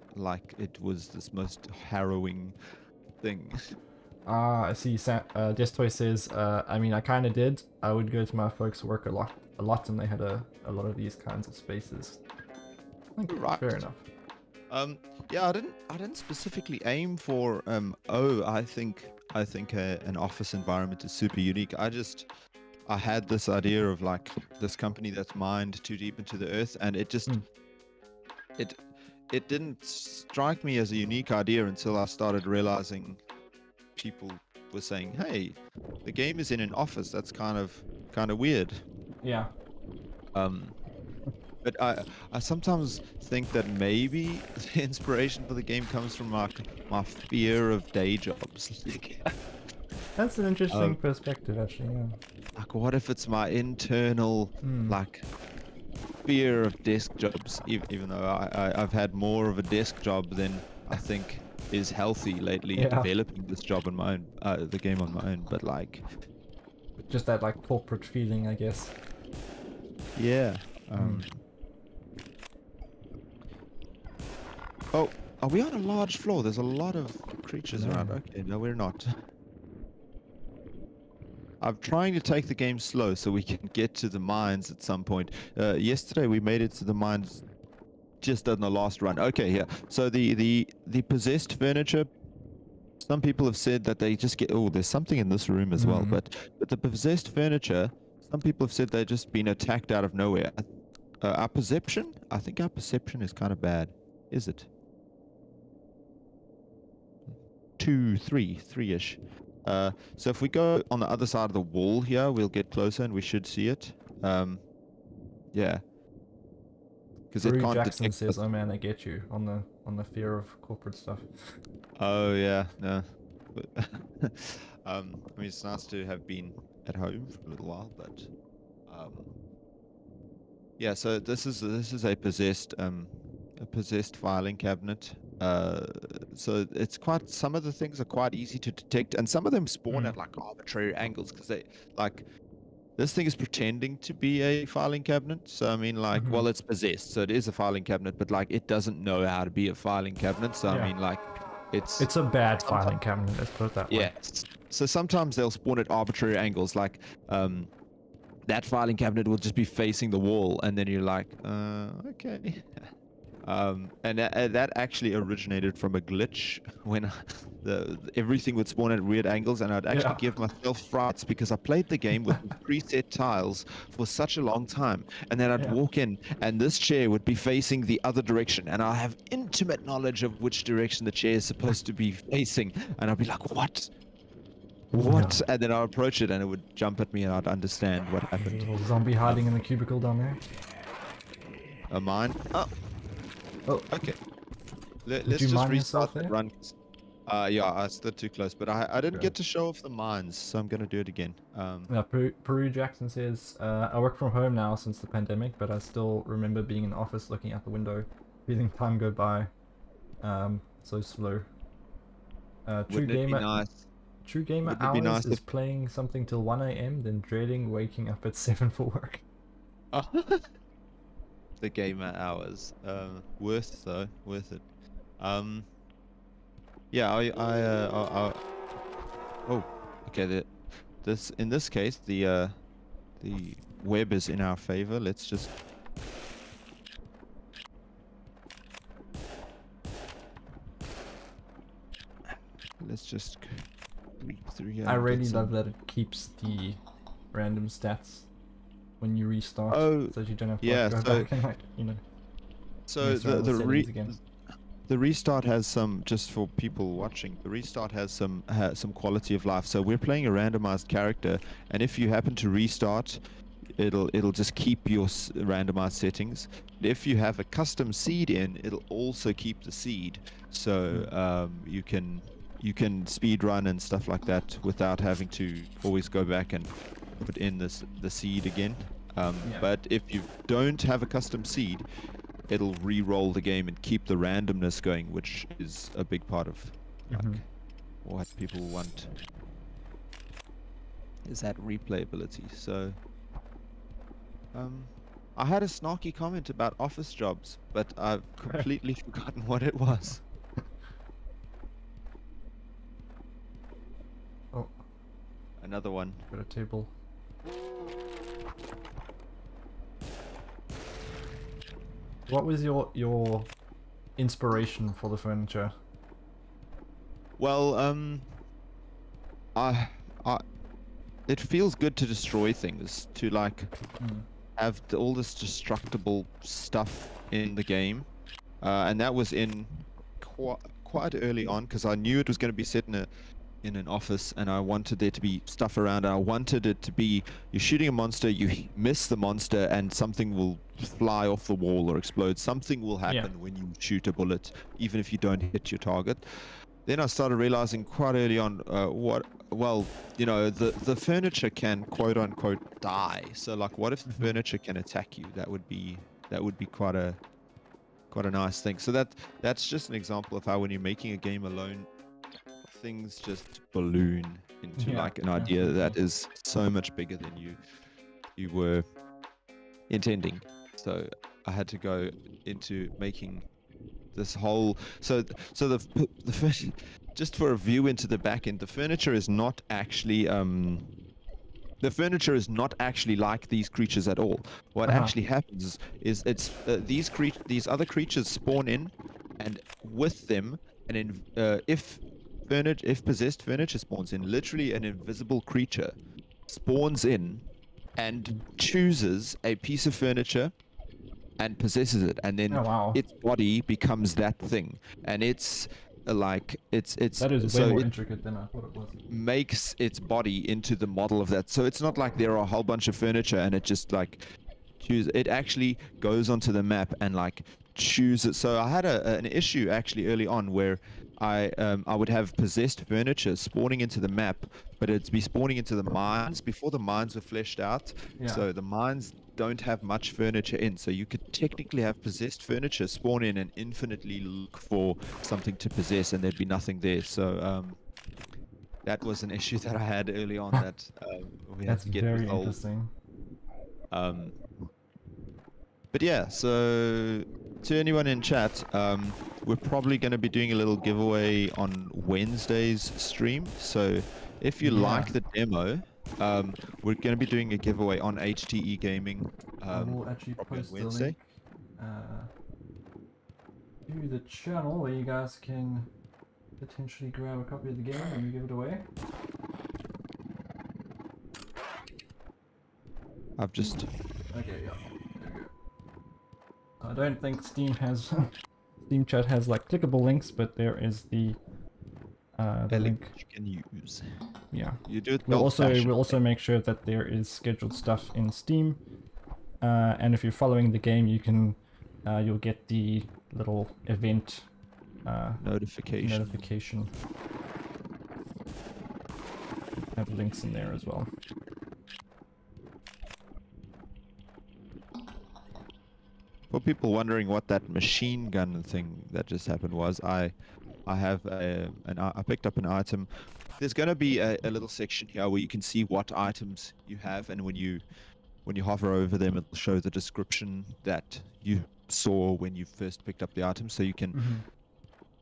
it was this most harrowing thing. I see. Destoy says, I mean, I kind of did. I would go to my folks' work a lot, and they had a lot of these kinds of spaces. Right. Fair enough. Yeah, I didn't specifically aim for I think an office environment is super unique. I had this idea of this company that's mined too deep into the earth, and it just it didn't strike me as a unique idea until I started realizing people were saying, hey, the game is in an office. That's kind of weird. Yeah. But I sometimes think that maybe the inspiration for the game comes from my fear of day jobs. That's an interesting perspective, actually. Yeah. Like, what if it's my internal like fear of desk jobs? Even though I've had more of a desk job than I think is healthy lately, Yeah. developing this job on my own, the game on my own. But like, just that like corporate feeling, I guess. yeah. Oh, are we on a large floor? There's a lot of creatures around. Okay, no, we're not. I'm trying to take the game slow so we can get to the mines at some point. Yesterday we made it to the mines just on the last run. Okay, yeah. So the possessed furniture, some people have said that they just get, oh, there's something in this room as well, but the possessed furniture, some people have said they've just been attacked out of nowhere. Our perception? I think our perception is kind of bad. Is it? 3-ish. So if we go on the other side of the wall here, we'll get closer and we should see it. Yeah. Because it can't Jackson detect says, us. "Oh man, I get you on the fear of corporate stuff." Oh yeah, no. I mean, it's nice to have been at home for a little while, but yeah. So this is a possessed filing cabinet. So it's quite, some of the things are quite easy to detect, and some of them spawn at like arbitrary angles because they like, this thing is pretending to be a filing cabinet. So I mean, like, well, it's possessed, so it is a filing cabinet, but like it doesn't know how to be a filing cabinet. So I mean, like, it's a bad filing cabinet, let's put it that way. yeah. So sometimes they'll spawn at arbitrary angles, like that filing cabinet will just be facing the wall, and then you're like, okay. And that actually originated from a glitch when everything would spawn at weird angles, and I'd actually give myself frights because I played the game with preset tiles for such a long time, and then I'd walk in and this chair would be facing the other direction, and I have intimate knowledge of which direction the chair is supposed to be facing, and I'd be like, what? What? And then I'd approach it and it would jump at me and I'd understand what happened. Little zombie hiding in the cubicle down there. A mine? Oh, okay. Let's you just mine restart yourself the there? run. Yeah, I stood too close, but I didn't get to show off the mines, so I'm gonna do it again. Peru Jackson says, I work from home now since the pandemic, but I still remember being in the office looking out the window, feeling time go by so slow. Wouldn't it be nice? True Gamer Wouldn't it be Hours nice is playing something till 1 AM, then dreading waking up at 7 for work. The gamer hours. Worth though, worth it. Yeah, oh, okay. In this case, the web is in our favor. Let's just. Read through here. I really love that it keeps the random stats when you restart, so you don't have to go back and, like, you know. So the restart has some, just for people watching, the restart has some quality of life. So we're playing a randomized character, and if you happen to restart, it'll just keep your randomized settings. If you have a custom seed in, it'll also keep the seed. So you can speed run and stuff like that without having to always go back and put in the seed again. But if you don't have a custom seed, it'll re-roll the game and keep the randomness going, which is a big part of what people want, is that replayability. So I had a snarky comment about office jobs, but I've completely forgotten what it was. Oh, another one. got a table. What was your inspiration for the furniture? Well, it feels good to destroy things, to like have all this destructible stuff in the game, and that was in quite early on, because I knew it was going to be set in an office, and I wanted there to be stuff around, and I wanted it to be, you're shooting a monster, you miss the monster, and something will fly off the wall or explode. Something will happen when you shoot a bullet, even if you don't hit your target. then I started realizing quite early on the furniture can quote unquote die. So like, what if the furniture can attack you? That would be quite a nice thing. So that's just an example of how when you're making a game alone, things just balloon into like an idea that is so much bigger than you were intending. So I had to go into making this whole the first, just for a view into the back end, the furniture is not actually like these creatures at all. What actually happens is it's these other creatures spawn in, and with them, if possessed furniture spawns in, literally an invisible creature spawns in and chooses a piece of furniture and possesses it, and then its body becomes that thing, and it's that is way more intricate than I thought it was. Makes its body into the model of that. So it's not like there are a whole bunch of furniture and it just like it actually goes onto the map and like chooses. So I had an issue actually early on where I would have possessed furniture spawning into the map, but it'd be spawning into the mines before the mines were fleshed out. So the mines don't have much furniture in, so you could technically have possessed furniture spawn in and infinitely look for something to possess, and there'd be nothing there. So that was an issue that I had early on that we had to get very resolved. Interesting. But yeah, so to anyone in chat, we're probably going to be doing a little giveaway on Wednesday's stream. So if you like the demo, we're going to be doing a giveaway on HTE Gaming. I will actually post the link to the channel where you guys can potentially grab a copy of the game and give it away. I've just... Okay, yeah. There we go. I don't think Steam has... Steam chat has like clickable links, but there is the link you can use. Yeah. You do it. We'll also make sure that there is scheduled stuff in Steam, and if you're following the game, you can you'll get the little event notification. Have links in there as well. For people wondering what that machine gun thing that just happened was, I have I picked up an item. There's going to be a little section here where you can see what items you have, and when you hover over them, it'll show the description that you saw when you first picked up the item, so you can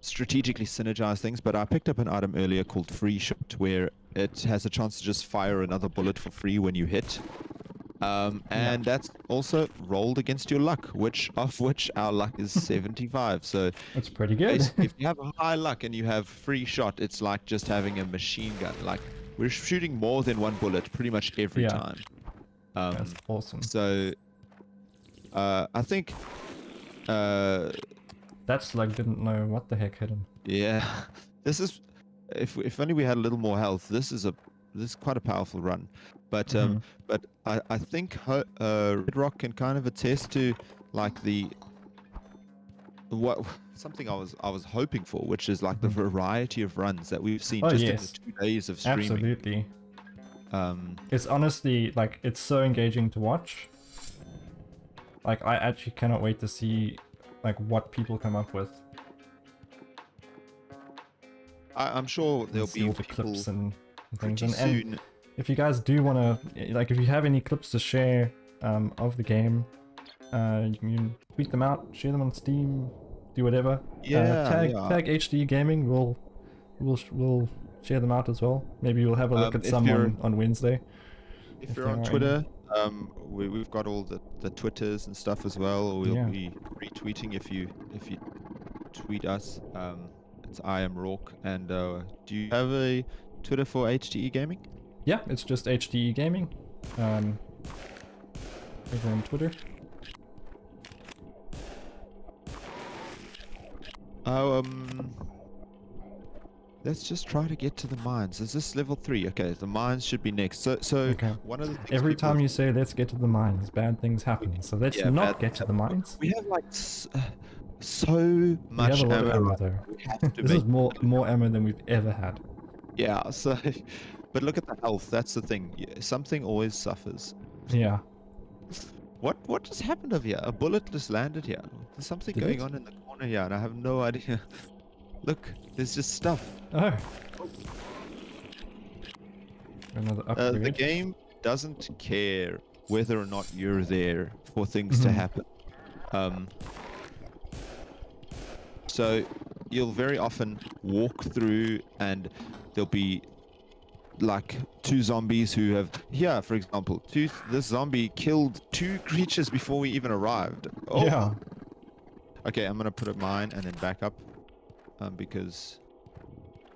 strategically synergize things. But I picked up an item earlier called Free Shot, where it has a chance to just fire another bullet for free when you hit. And that's also rolled against your luck, which our luck is 75. So that's pretty good. If you have a high luck and you have Free Shot, it's like just having a machine gun. Like, we're shooting more than one bullet pretty much every time. That's awesome. So I think that's like, didn't know what the heck hit him. Yeah, this is, if only we had a little more health. This is quite a powerful run. But I think Red Rock can kind of attest to like something I was hoping for, which is like the variety of runs that we've seen in the 2 days of streaming. Absolutely. It's honestly like, it's so engaging to watch. Like, I actually cannot wait to see like what people come up with. I'm sure there'll be all the clips and things. pretty soon. And if you guys do want to, like, if you have any clips to share of the game, you can tweet them out, share them on Steam, do whatever. Tag HDE Gaming. We'll share them out as well. Maybe we'll have a look at some on Wednesday. If you're on Twitter, we've got all the Twitters and stuff as well. Or we'll be retweeting if you tweet us. It's iamRoarke. And do you have a Twitter for HDE Gaming? Yeah, it's just HDE Gaming. Over on Twitter. Let's just try to get to the mines. Is this level 3? Okay, the mines should be next. So okay. One of the things every time you say let's get to the mines, bad things happen. So let's not get to the mines. We have like so We much have a lot of ammo. ammo though. We have to This make is more ammo than we've ever had. Yeah, so but look at the health. That's the thing. Something always suffers. Yeah. What just happened over here? A bullet just landed here. There's something Did going it? on in the corner here, and I have no idea. Look, there's just stuff. Oh. Another upgrade. The game doesn't care whether or not you're there for things to happen. So you'll very often walk through, and there'll be like 2 zombies who have here, for example, this zombie killed 2 creatures before we even arrived. Oh. Yeah. Okay, I'm gonna put a mine and then back up, because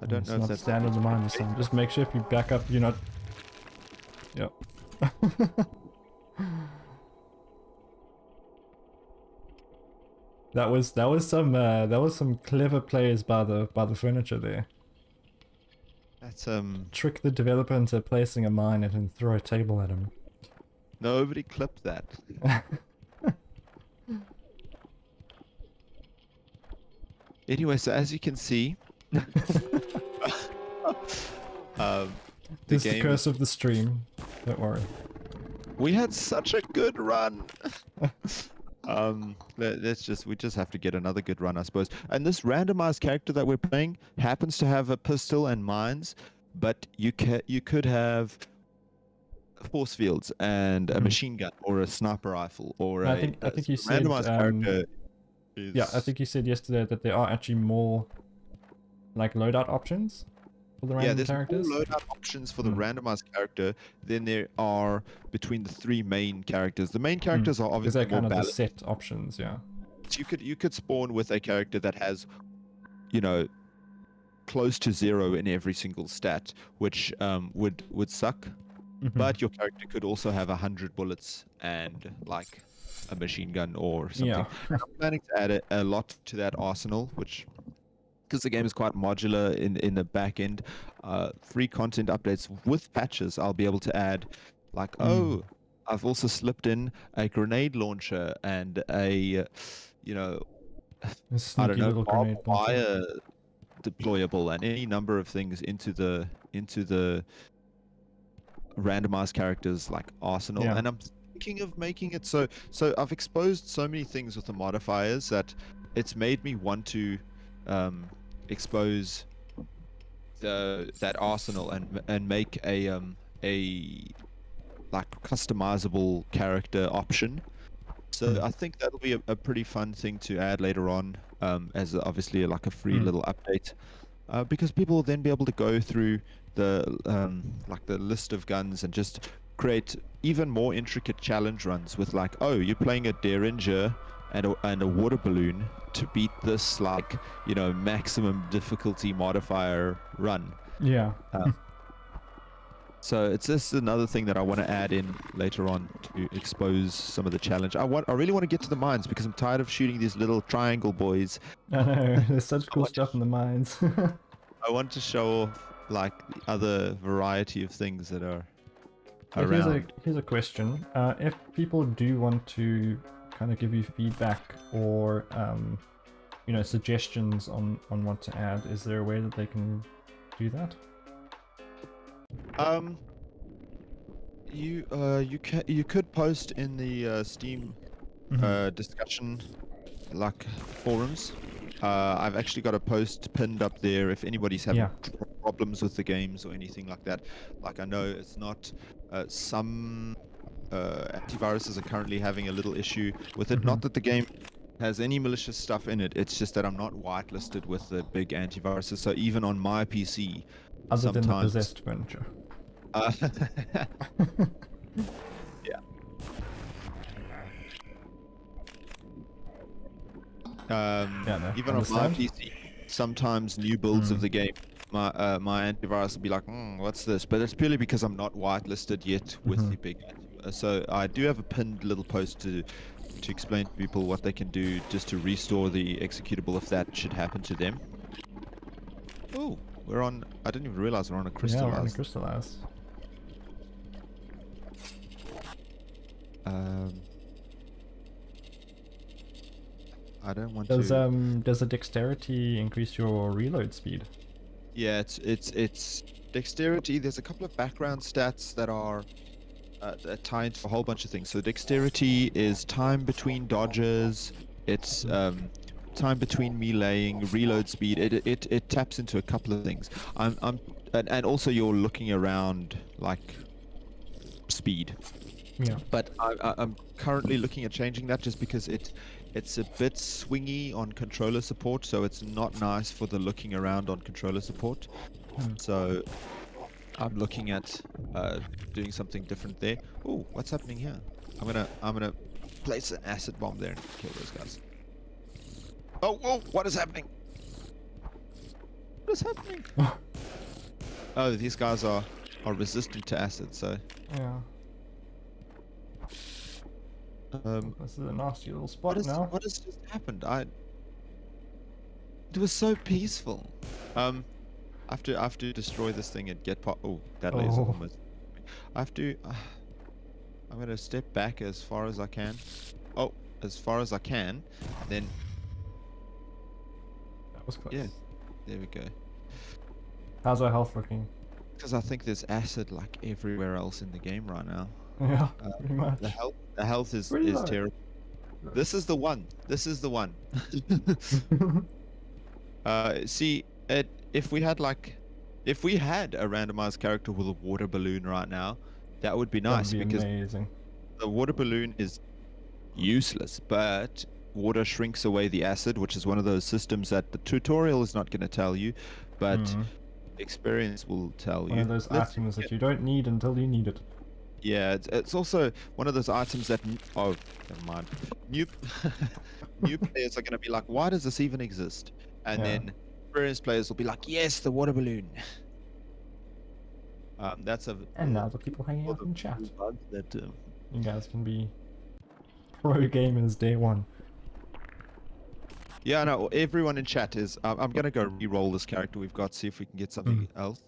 I don't know if that's stand in the mine this time. Just make sure if you back up, you're not. Yep. that was some clever plays by the furniture there. That's Trick the developer into placing a mine and then throw a table at him. nobody clipped that. Anyway, so as you can see, This is the curse of the stream. Don't worry. We had such a good run. We just have to get another good run, I suppose. And this randomized character that we're playing happens to have a pistol and mines, but you could have force fields and a machine gun or a sniper rifle or I think you said randomized character. Yeah, I think you said yesterday that there are actually more like loadout options for the random characters. More loadout options for the randomized character than there are between the 3 main characters. The main characters are obviously kind more of the balanced. set options, yeah. So you could spawn with a character that has, you know, close to 0 in every single stat, which would suck. But your character could also have 100 bullets and like a machine gun or something. Yeah. I'm planning to add a lot to that arsenal, which, because the game is quite modular in the back end, free content updates with patches, I'll be able to add like, I've also slipped in a grenade launcher and a, you know, I don't know, barbed wire deployable and any number of things into the randomized characters like arsenal. And I'm thinking of making it so I've exposed so many things with the modifiers that it's made me want to expose that arsenal and make a like customizable character option. So I think that'll be a pretty fun thing to add later on, as obviously like a free little update, because people will then be able to go through the like the list of guns and just create even more intricate challenge runs with like, oh, you're playing a Derringer and a water balloon to beat this, like, you know, maximum difficulty modifier run. Yeah. So it's just another thing that I want to add in later on to expose some of the challenge. I really want to get to the mines because I'm tired of shooting these little triangle boys. I know, there's such cool stuff in the mines. I want to show off like the other variety of things that are around. Here's a question. If people do want to kind of give you feedback or you know, suggestions on what to add, is there a way that they can do that? You could post in the Steam discussion like forums. I've actually got a post pinned up there if anybody's having problems with the games or anything like that. Like, I know it's not some antiviruses are currently having a little issue with it. Not that the game has any malicious stuff in it, it's just that I'm not whitelisted with the big antiviruses. So even on my PC, other than the possessed furniture. Yeah. No, even on my PC, sometimes new builds of the game, my antivirus will be like, what's this? But it's purely because I'm not whitelisted yet with the big antivirus. So I do have a pinned little post to explain to people what they can do just to restore the executable if that should happen to them. Oh, we're on. I didn't even realize we're on a crystallize. Yeah, we're on a crystallize. I don't want Does to. does the dexterity increase your reload speed? Yeah, it's dexterity. There's a couple of background stats that tie into a whole bunch of things. So dexterity is time between dodges. It's time between meleeing, reload speed. It taps into a couple of things. And also you're looking around like speed. Yeah. But I'm currently looking at changing that just because it's a bit swingy on controller support, so it's not nice for the looking around on controller support. So I'm looking at doing something different there. Oh, what's happening here? I'm gonna place an acid bomb there and kill those guys. Oh, whoa! What is happening? What is happening? Oh, these guys are resistant to acid, so Yeah. This is a nasty little spot now. what has just happened? It was so peaceful. I have to destroy this thing and get oh, that laser almost. I have to. I'm gonna step back as far as I can. Oh, as far as I can, then. That was close. Yeah, there we go. How's our health looking? Because I think there's acid like everywhere else in the game right now. Yeah, pretty much. The health is terrible. This is the one. This is the one. See, if we had a randomized character with a water balloon right now, that would be nice. That would be because amazing. the water balloon is useless, but water shrinks away the acid, which is one of those systems that the tutorial is not going to tell you, but experience will tell you. One of those items that you don't need until you need it. Yeah, it's also one of those items that oh, never mind. New players are going to be like, why does this even exist? And then experienced players will be like, yes, the water balloon. That's a and now the people hanging out in chat. That you guys can be pro gamers day one. Yeah, no, everyone in chat is. I'm gonna go re-roll this character we've got, see if we can get something else.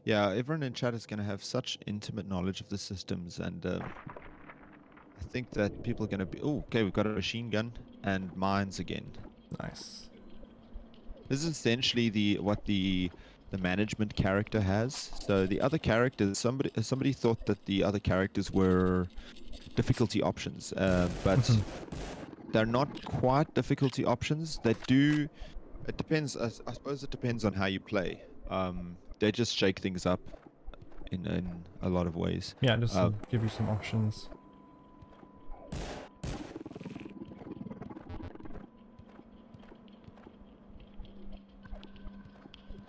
Yeah, everyone in chat is gonna have such intimate knowledge of the systems, and I think that people are gonna be. Oh, okay, we've got a machine gun and mines again. Nice. This is essentially what the management character has. So the other characters, somebody thought that the other characters were difficulty options, but they're not quite difficulty options. They do. It depends. I suppose it depends on how you play. They just shake things up in a lot of ways. Yeah, just to give you some options.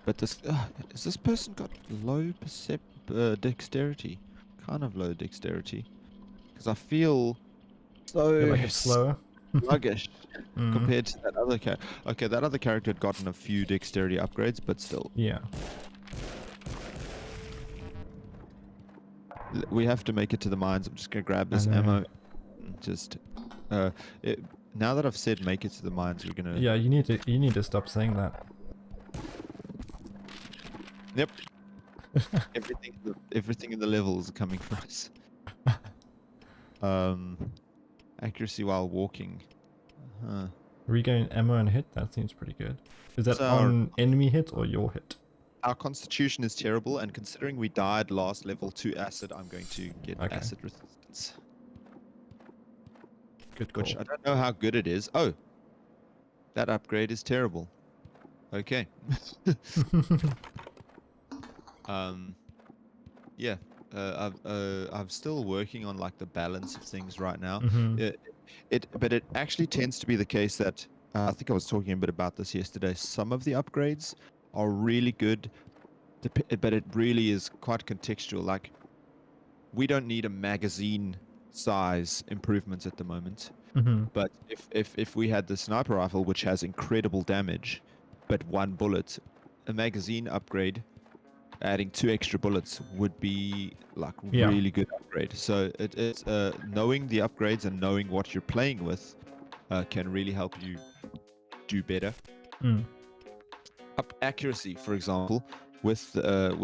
But has this person got low dexterity? Kind of low dexterity. Because I feel so Feel like it's slower. sluggish compared to that other character. Okay, that other character had gotten a few dexterity upgrades, but still. Yeah. We have to make it to the mines. I'm just going to grab this ammo. Just... now that I've said make it to the mines, we're going to... Yeah, you need to stop saying that. Yep. Everything in the levels are coming from us. Accuracy while walking. Regain ammo and hit, that seems pretty good. Is that on enemy hit or your hit? Our constitution is terrible, and considering we died last level to acid, I'm going to get acid resistance. Good call. Which I don't know how good it is. Oh! That upgrade is terrible. Okay. Yeah, I'm still working on like the balance of things right now. But it actually tends to be the case that I think I was talking a bit about this yesterday. Some of the upgrades are really good, but it really is quite contextual. Like, we don't need a magazine size improvements at the moment. But if we had the sniper rifle, which has incredible damage, but one bullet, a magazine upgrade, adding 2 extra bullets would be like really good upgrade. So it's knowing the upgrades and knowing what you're playing with can really help you do better. Up accuracy, for example, with the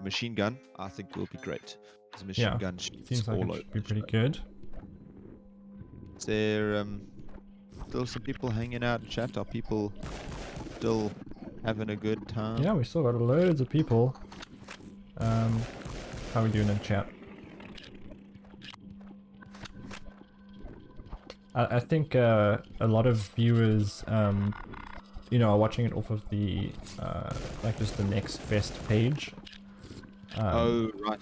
machine gun, I think will be great. There's machine Yeah, gun shoots seems like all it over. should be pretty good. Is there still some people hanging out in chat? Are people still having a good time? Yeah, we still got loads of people. How are we doing in chat? I think a lot of viewers, you know, are watching it off of the like just the next fest page. Oh right.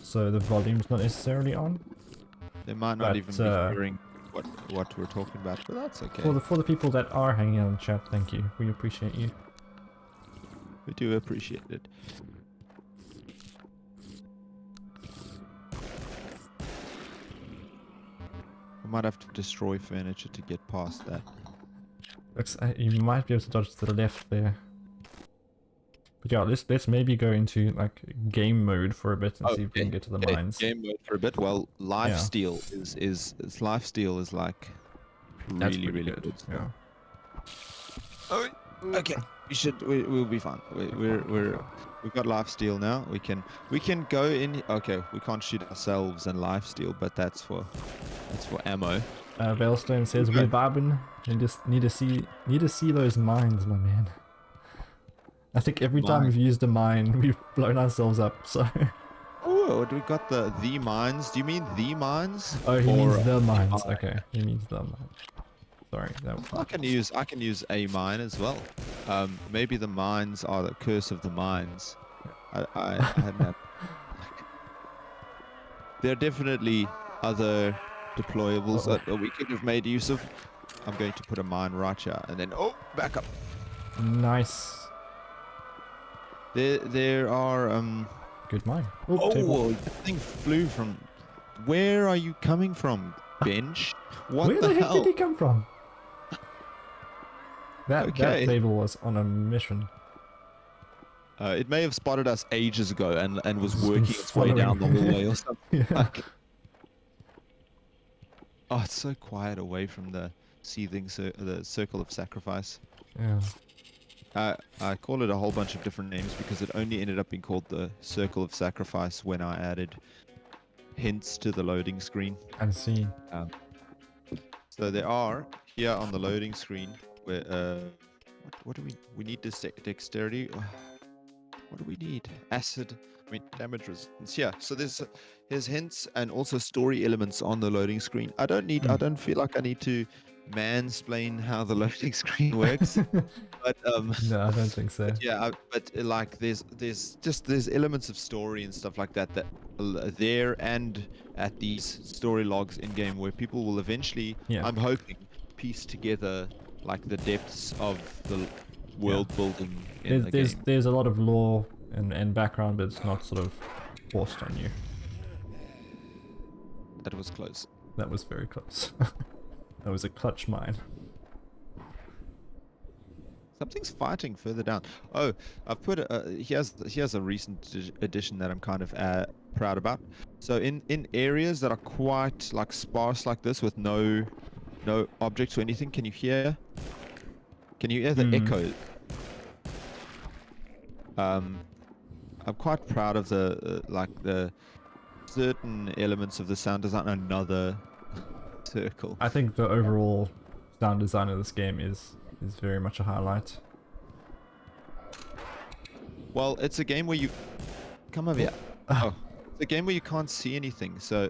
So the volume's not necessarily on. They might not But, even be hearing what we're talking about, but that's okay. For the people that are hanging out in chat, thank you. We appreciate you. We do appreciate it. I might have to destroy furniture to get past that. Looks, you might be able to dodge to the left there. But yeah, let's maybe go into like game mode for a bit and see if we can get to the mines. Game mode for a bit. Well, lifesteal is lifesteal is like really good. Yeah. Oh, okay. We'll be fine. We've got lifesteal now. We can go in. Okay, we can't shoot ourselves in lifesteal, but that's for ammo. Veilstone says we're vibing and just need to see those mines, my man. I think every time we've used a mine, we've blown ourselves up. So. Oh, we got the mines. Do you mean the mines? Oh, he means the mines. Okay, he means the mines. Sorry, that was. I can use a mine as well. Maybe the mines are the curse of the mines. I hadn't had. There are definitely other deployables that we could have made use of. I'm going to put a mine right here, and then back up. Nice. There are Good mine. that thing flew from. Where are you coming from, Bench? Where the heck did he come from? That table was on a mission. It may have spotted us ages ago and was working its way down the hallway or something. Yeah. Oh, it's so quiet away from the seething the circle of sacrifice. Yeah. I call it a whole bunch of different names because it only ended up being called the circle of sacrifice when I added hints to the loading screen. I see. So there are here on the loading screen where what do we need dexterity. What do we need? Acid. I mean damage resistance. Yeah. So there's hints and also story elements on the loading screen. I don't feel like I need to mansplain how the loading screen works. But no, I don't think so. But yeah, like there's elements of story and stuff like that there and at these story logs in game where people will eventually, I'm hoping, piece together like the depths of the world building in the game. There's a lot of lore and background, but it's not sort of forced on you. That was close. That was very close. That was a clutch mine. Something's fighting further down. Oh, I've put here's a recent addition that I'm kind of proud about. So in areas that are quite like sparse like this with no objects or anything, can you hear the echo? I'm quite proud of the certain elements of the sound design. Another circle. I think the overall sound design of this game is very much a highlight. Well, it's a game where you come over here. Oh, it's a game where you can't see anything. So,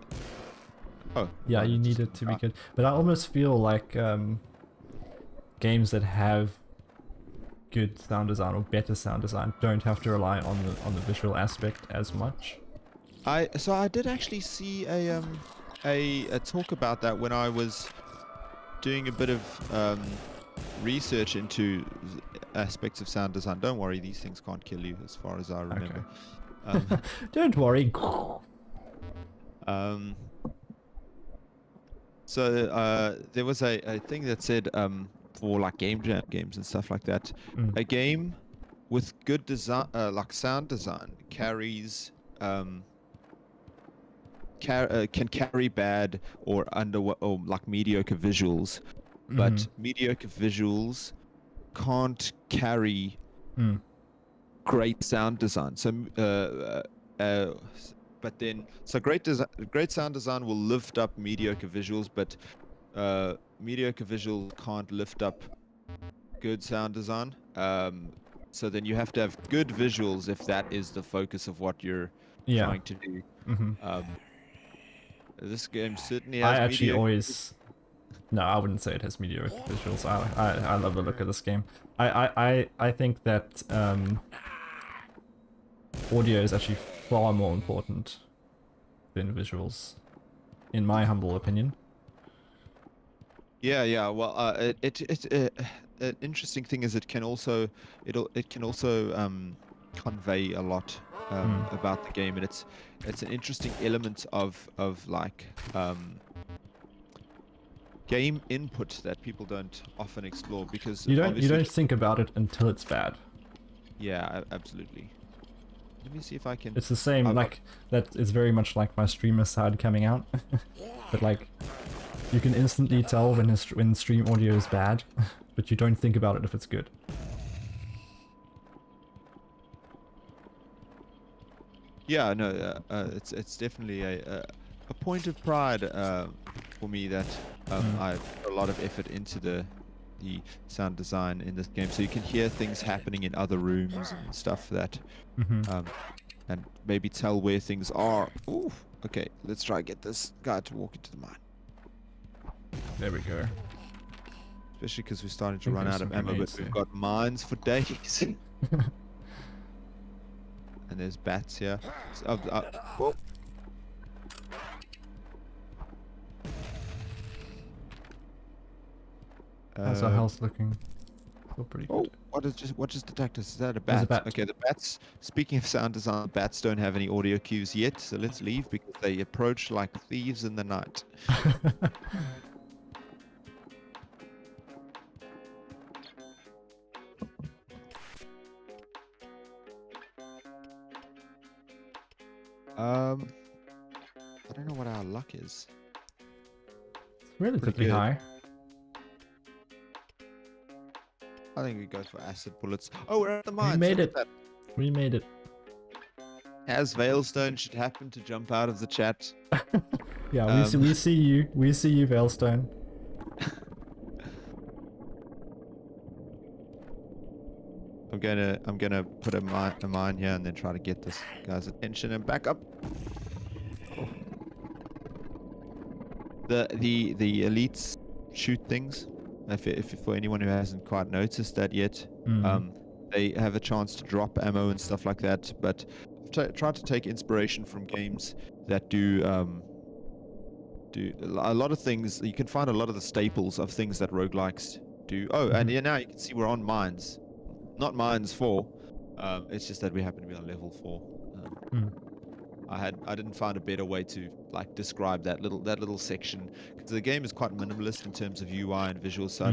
yeah, you need it to be good. But I almost feel like games that have good sound design or better sound design don't have to rely on the visual aspect as much. So I did actually see a talk about that when I was doing a bit of research into aspects of sound design. Don't worry, these things can't kill you as far as I remember. Okay. Don't worry. So there was a thing that said for like game jam games and stuff like that, a game with good design, like sound design, carries can carry bad or like mediocre visuals, but mediocre visuals can't carry great sound design. So but then so great sound design will lift up mediocre visuals, but mediocre visuals can't lift up good sound design. So then you have to have good visuals if that is the focus of what you're Yeah. trying to do. This game certainly I has actually mediocre. always. No, I wouldn't say it has mediocre visuals. I love the look of this game. I think that audio is actually far more important than visuals, in my humble opinion. Yeah. Well, an interesting thing is it can also convey a lot about the game, and it's an interesting element of like game input that people don't often explore, because You obviously don't think about it until it's bad. Yeah, absolutely. Let me see if I can. It's the same, like, that is very much like my streamer side coming out. But like, you can instantly tell when stream audio is bad, but you don't think about it if it's good. Yeah, no, it's definitely a point of pride for me that I put a lot of effort into the sound design in this game, so you can hear things happening in other rooms and stuff that and maybe tell where things are. Ooh, okay, let's try and get this guy to walk into the mine. There we go. Especially because we're starting to run out of ammo, but we've got mines for days. And there's bats here. So, whoa. How's our health looking? Feel pretty good. What just attacked us? Is that a bat? Okay, the bats. Speaking of sound design, bats don't have any audio cues yet, so let's leave because they approach like thieves in the night. I don't know what our luck is. It's relatively high. I think we go for acid bullets. Oh, we're at the mines. We made it. We made it. As Veilstone should happen to jump out of the chat. Yeah, we see you. We see you, Veilstone. I'm gonna put a mine here and then try to get this guy's attention and back up. The elites shoot things. If for anyone who hasn't quite noticed that yet, they have a chance to drop ammo and stuff like that. But I've tried to take inspiration from games that do a lot of things. You can find a lot of the staples of things that roguelikes do. Oh, and yeah, now you can see we're on mines. Not mines 4. It's just that we happen to be on level 4. I didn't find a better way to like describe that little section, because the game is quite minimalist in terms of UI and visuals. So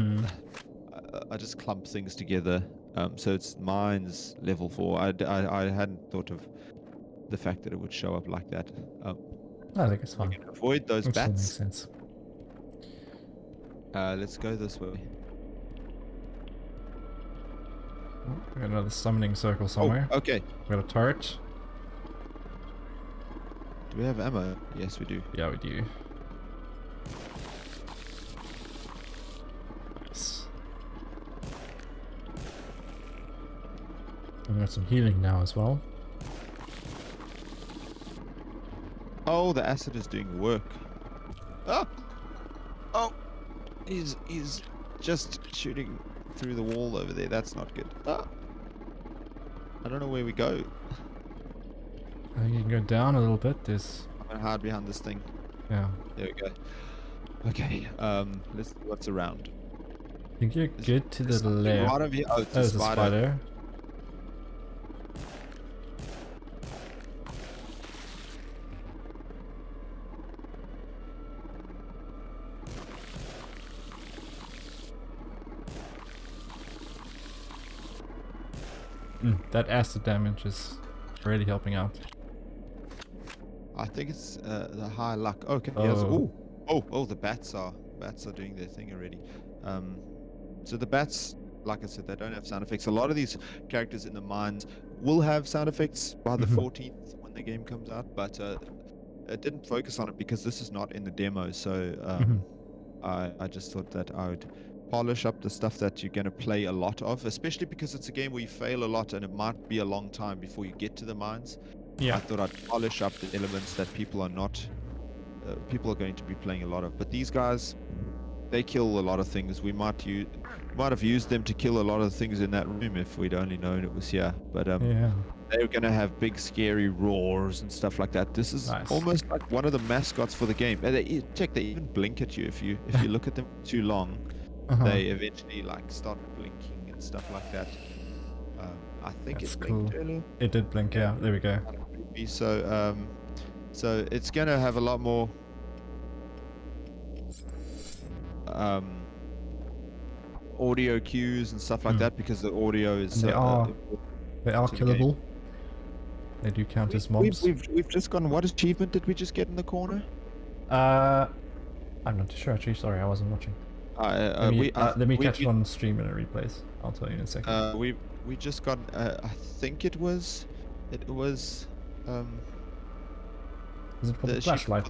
I just clump things together. So it's mines level 4. I hadn't thought of the fact that it would show up like that. I think it's fine. Avoid those bats. Makes sense. Let's go this way. We got another summoning circle somewhere. Oh, okay. We got a turret. Do we have ammo? Yes, we do. Yeah, we do. Nice. We got some healing now as well. Oh, the acid is doing work. Oh! Oh! He's just shooting through the wall over there. That's not good. Ah! I don't know where we go. I think you can go down a little bit. There's... I'm gonna hide behind this thing. Yeah. There we go. Okay. Let's see what's around. I think you're good to the left. Right over here. Oh, it's There's a spider. That acid damage is really helping out. I think it's the high luck. Okay. Oh. Yes. Oh, the bats are doing their thing already. So the bats, like I said, they don't have sound effects. A lot of these characters in the mines will have sound effects by the 14th when the game comes out, but it didn't focus on it because this is not in the demo. So I just thought that I would polish up the stuff that you're going to play a lot of, especially because it's a game where you fail a lot and it might be a long time before you get to the mines. Yeah. I thought I'd polish up the elements that people are not, people are going to be playing a lot of. But these guys, they kill a lot of things. We might have used them to kill a lot of things in that room if we'd only known it was here. But Yeah. they're going to have big scary roars and stuff like that. This is Nice. almost like one of the mascots for the game. And they even blink at you if you look at them too long. They eventually like start blinking and stuff like that. I think That's it blinked cool. earlier. It did blink, yeah. There we go. So so it's gonna have a lot more audio cues and stuff like that, because the audio is They are killable. They do count as mobs. We've just gone. What achievement did we just get in the corner? I'm not too sure actually. Sorry, I wasn't watching. Let me catch it on stream and it replays. I'll tell you in a second. We just got. I think it was. Is it for the flashlight?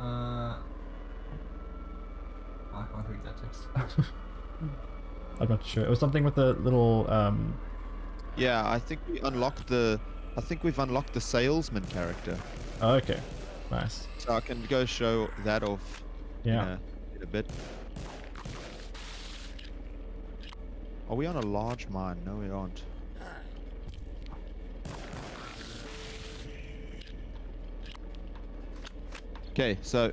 I can't read that text. I'm not sure. It was something with the little. Yeah, I think we unlocked the. I think we've unlocked the salesman character. Oh, okay, nice. So I can go show that off. Yeah. In a bit. Are we on a large mine? No, we aren't. Okay, so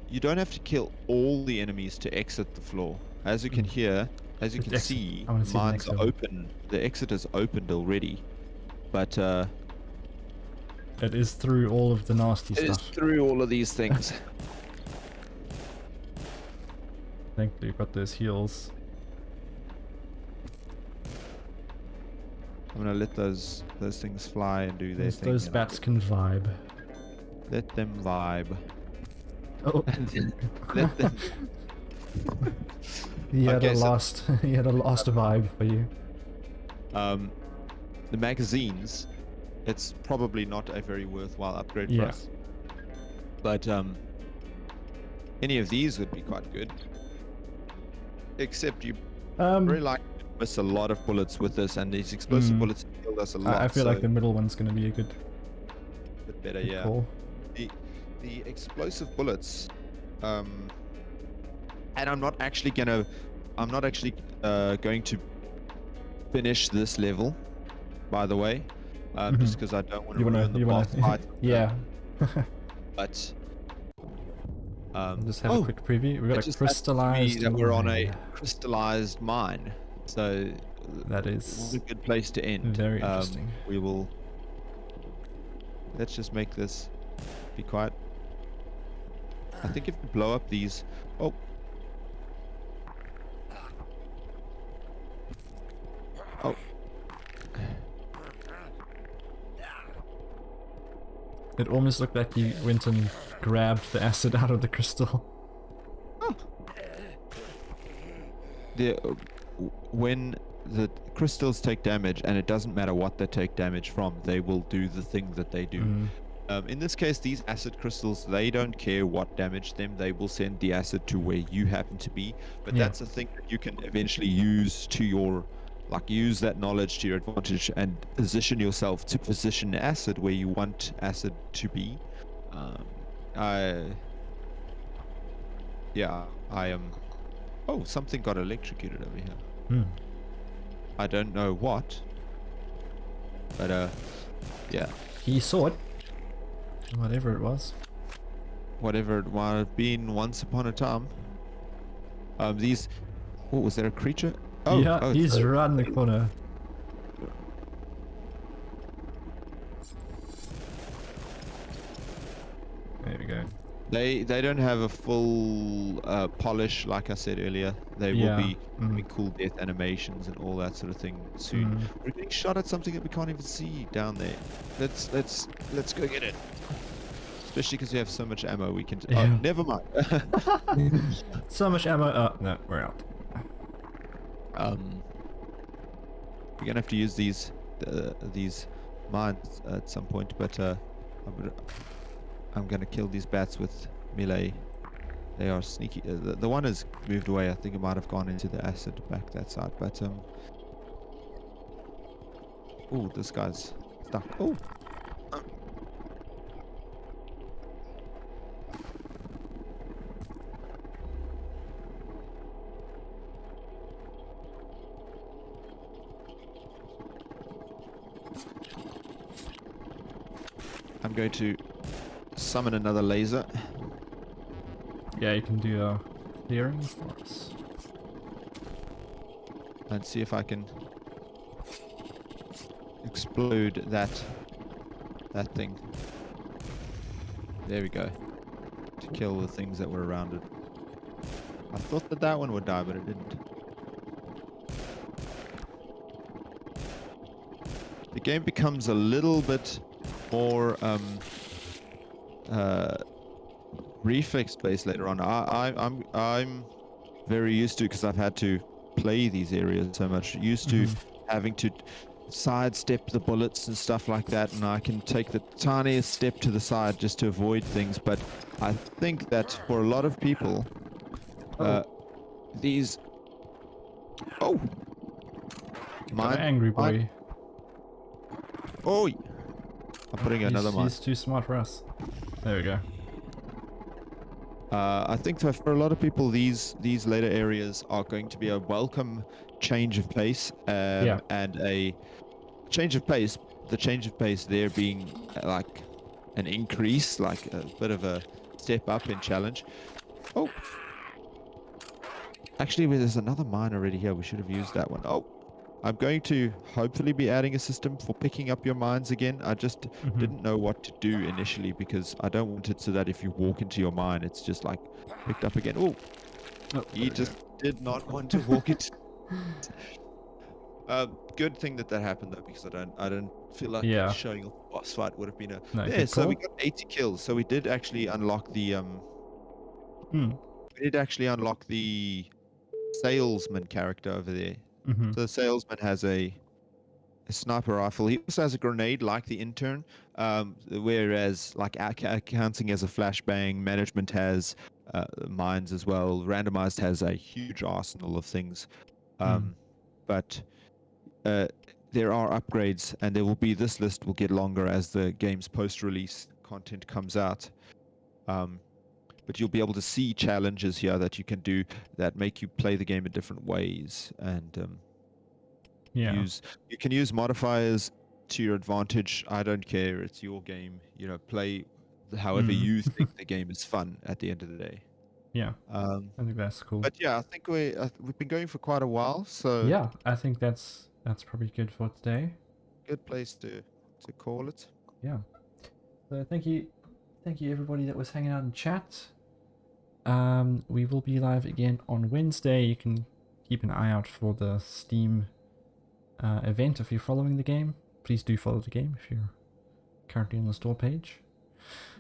you don't have to kill all the enemies to exit the floor. As you can hear, as you can see, mines are open. The exit is opened already, but it is through all of the nasty stuff. It is through all of these things. Thankfully, we've got those heals. I'm gonna let those things fly and do their thing. Those bats can vibe. Let them vibe. Oh. Let them. He had a last vibe for you. The magazines, it's probably not a very worthwhile upgrade for us. But any of these would be quite good. Except you very likely miss a lot of bullets with this, and these explosive bullets killed us a lot. I feel like the middle one's going to be a bit better, yeah. Call. The explosive bullets, and I'm not actually going to finish this level, by the way, just because I don't want to ruin the boss fight. Yeah. But just have a quick preview. We've got a crystallized that we're on a crystallized mine, so that is a good place to end. Very interesting. We will. Let's just make this be quiet. I think if we blow up these. Oh. Oh. It almost looked like you went and grabbed the acid out of the crystal. Oh. When the crystals take damage, and it doesn't matter what they take damage from, they will do the thing that they do. In this case, these acid crystals, they don't care what damaged them. They will send the acid to where you happen to be. But that's a thing that you can eventually use to your, use that knowledge to your advantage and position yourself to position acid where you want acid to be. I am. Oh, something got electrocuted over here. I don't know what, but yeah. He saw it. Whatever it was. Whatever it might have been once upon a time. These. Oh, was there a creature? Oh, yeah, he's right in the corner. There we go. They don't have a full polish, like I said earlier. They will be having cool death animations and all that sort of thing soon. We're getting shot at something that we can't even see down there. Let's go get it. Especially because we have so much ammo, we can. Oh, never mind. So much ammo. Oh no, we're out. We're gonna have to use these these mines at some point, but I'm gonna kill these bats with melee. They are sneaky. The one has moved away. I think it might have gone into the acid back that side, but oh, this guy's stuck. Oh. I'm going to summon another laser. Yeah, you can do a clearing for us. And see if I can explode that thing. There we go. To kill the things that were around it. I thought that one would die, but it didn't. The game becomes a little bit more reflex based later on. I'm very used to, because I've had to play these areas so much, used to having to sidestep the bullets and stuff like that, and I can take the tiniest step to the side just to avoid things. But I think that for a lot of people, these Got an angry boy. Oh, I'm putting another mine. He's too smart for us. There we go. I think that for a lot of people, these later areas are going to be a welcome change of pace, and a change of pace. The change of pace there being like an increase, like a bit of a step up in challenge. Oh, actually, there's another mine already here. We should have used that one. Oh, I'm going to hopefully be adding a system for picking up your mines again. I just didn't know what to do initially, because I don't want it so that if you walk into your mine, it's just like picked up again. Oh, he just did not want to walk it. Good thing that happened though, because I don't feel like showing off the boss fight would have been a so we got 80 kills. So we did actually unlock the we did actually unlock the salesman character over there. So the salesman has a sniper rifle. He also has a grenade like the intern, whereas like accounting has a flashbang, management has mines as well. Randomized has a huge arsenal of things. But there are upgrades, and there will be, this list will get longer as the game's post-release content comes out. But you'll be able to see challenges here that you can do that make you play the game in different ways, and you can use modifiers to your advantage. I don't care, it's your game. You know, play however you think the game is fun at the end of the day. Yeah, I think that's cool. But yeah, I think we've been going for quite a while, so yeah, I think that's probably good for today. Good place to call it. Yeah. So thank you everybody that was hanging out in chat. We will be live again on Wednesday. You can keep an eye out for the Steam event if you're following the game. Please do follow the game if you're currently on the store page.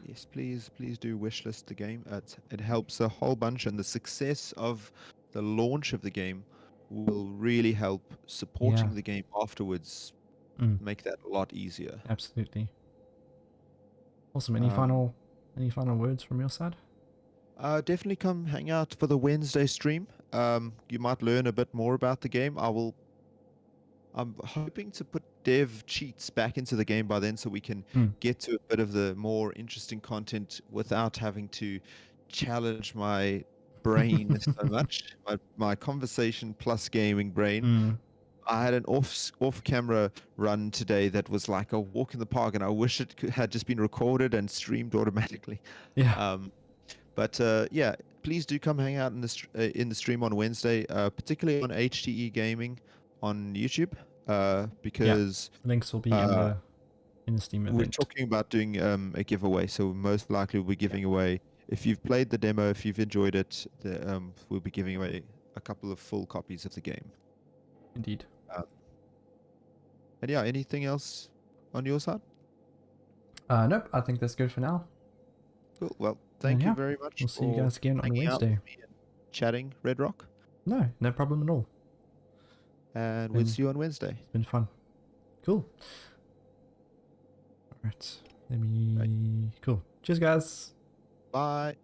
Yes, please do wishlist the game. It helps a whole bunch, and the success of the launch of the game will really help supporting the game afterwards. Make that a lot easier. Absolutely. Awesome. Any final words from your side? Definitely come hang out for the Wednesday stream. You might learn a bit more about the game. I'm hoping to put dev cheats back into the game by then, so we can get to a bit of the more interesting content without having to challenge my brain so much. My conversation plus gaming brain. I had an off-camera run today that was like a walk in the park, and I wish it had just been recorded and streamed automatically. Yeah. But yeah, please do come hang out in the stream on Wednesday, particularly on HTE Gaming on YouTube, because links will be in the Steam event. We're talking about doing a giveaway, so most likely we'll be giving away, if you've played the demo, if you've enjoyed it, we'll be giving away a couple of full copies of the game. Indeed. And yeah, anything else on your side? Nope, I think that's good for now. Cool. Well, thank you very much. We'll see you guys again on Wednesday. Chatting, Red Rock. No problem at all. And we'll see you on Wednesday. It's been fun. Cool. All right. Let me. Cool. Cheers, guys. Bye.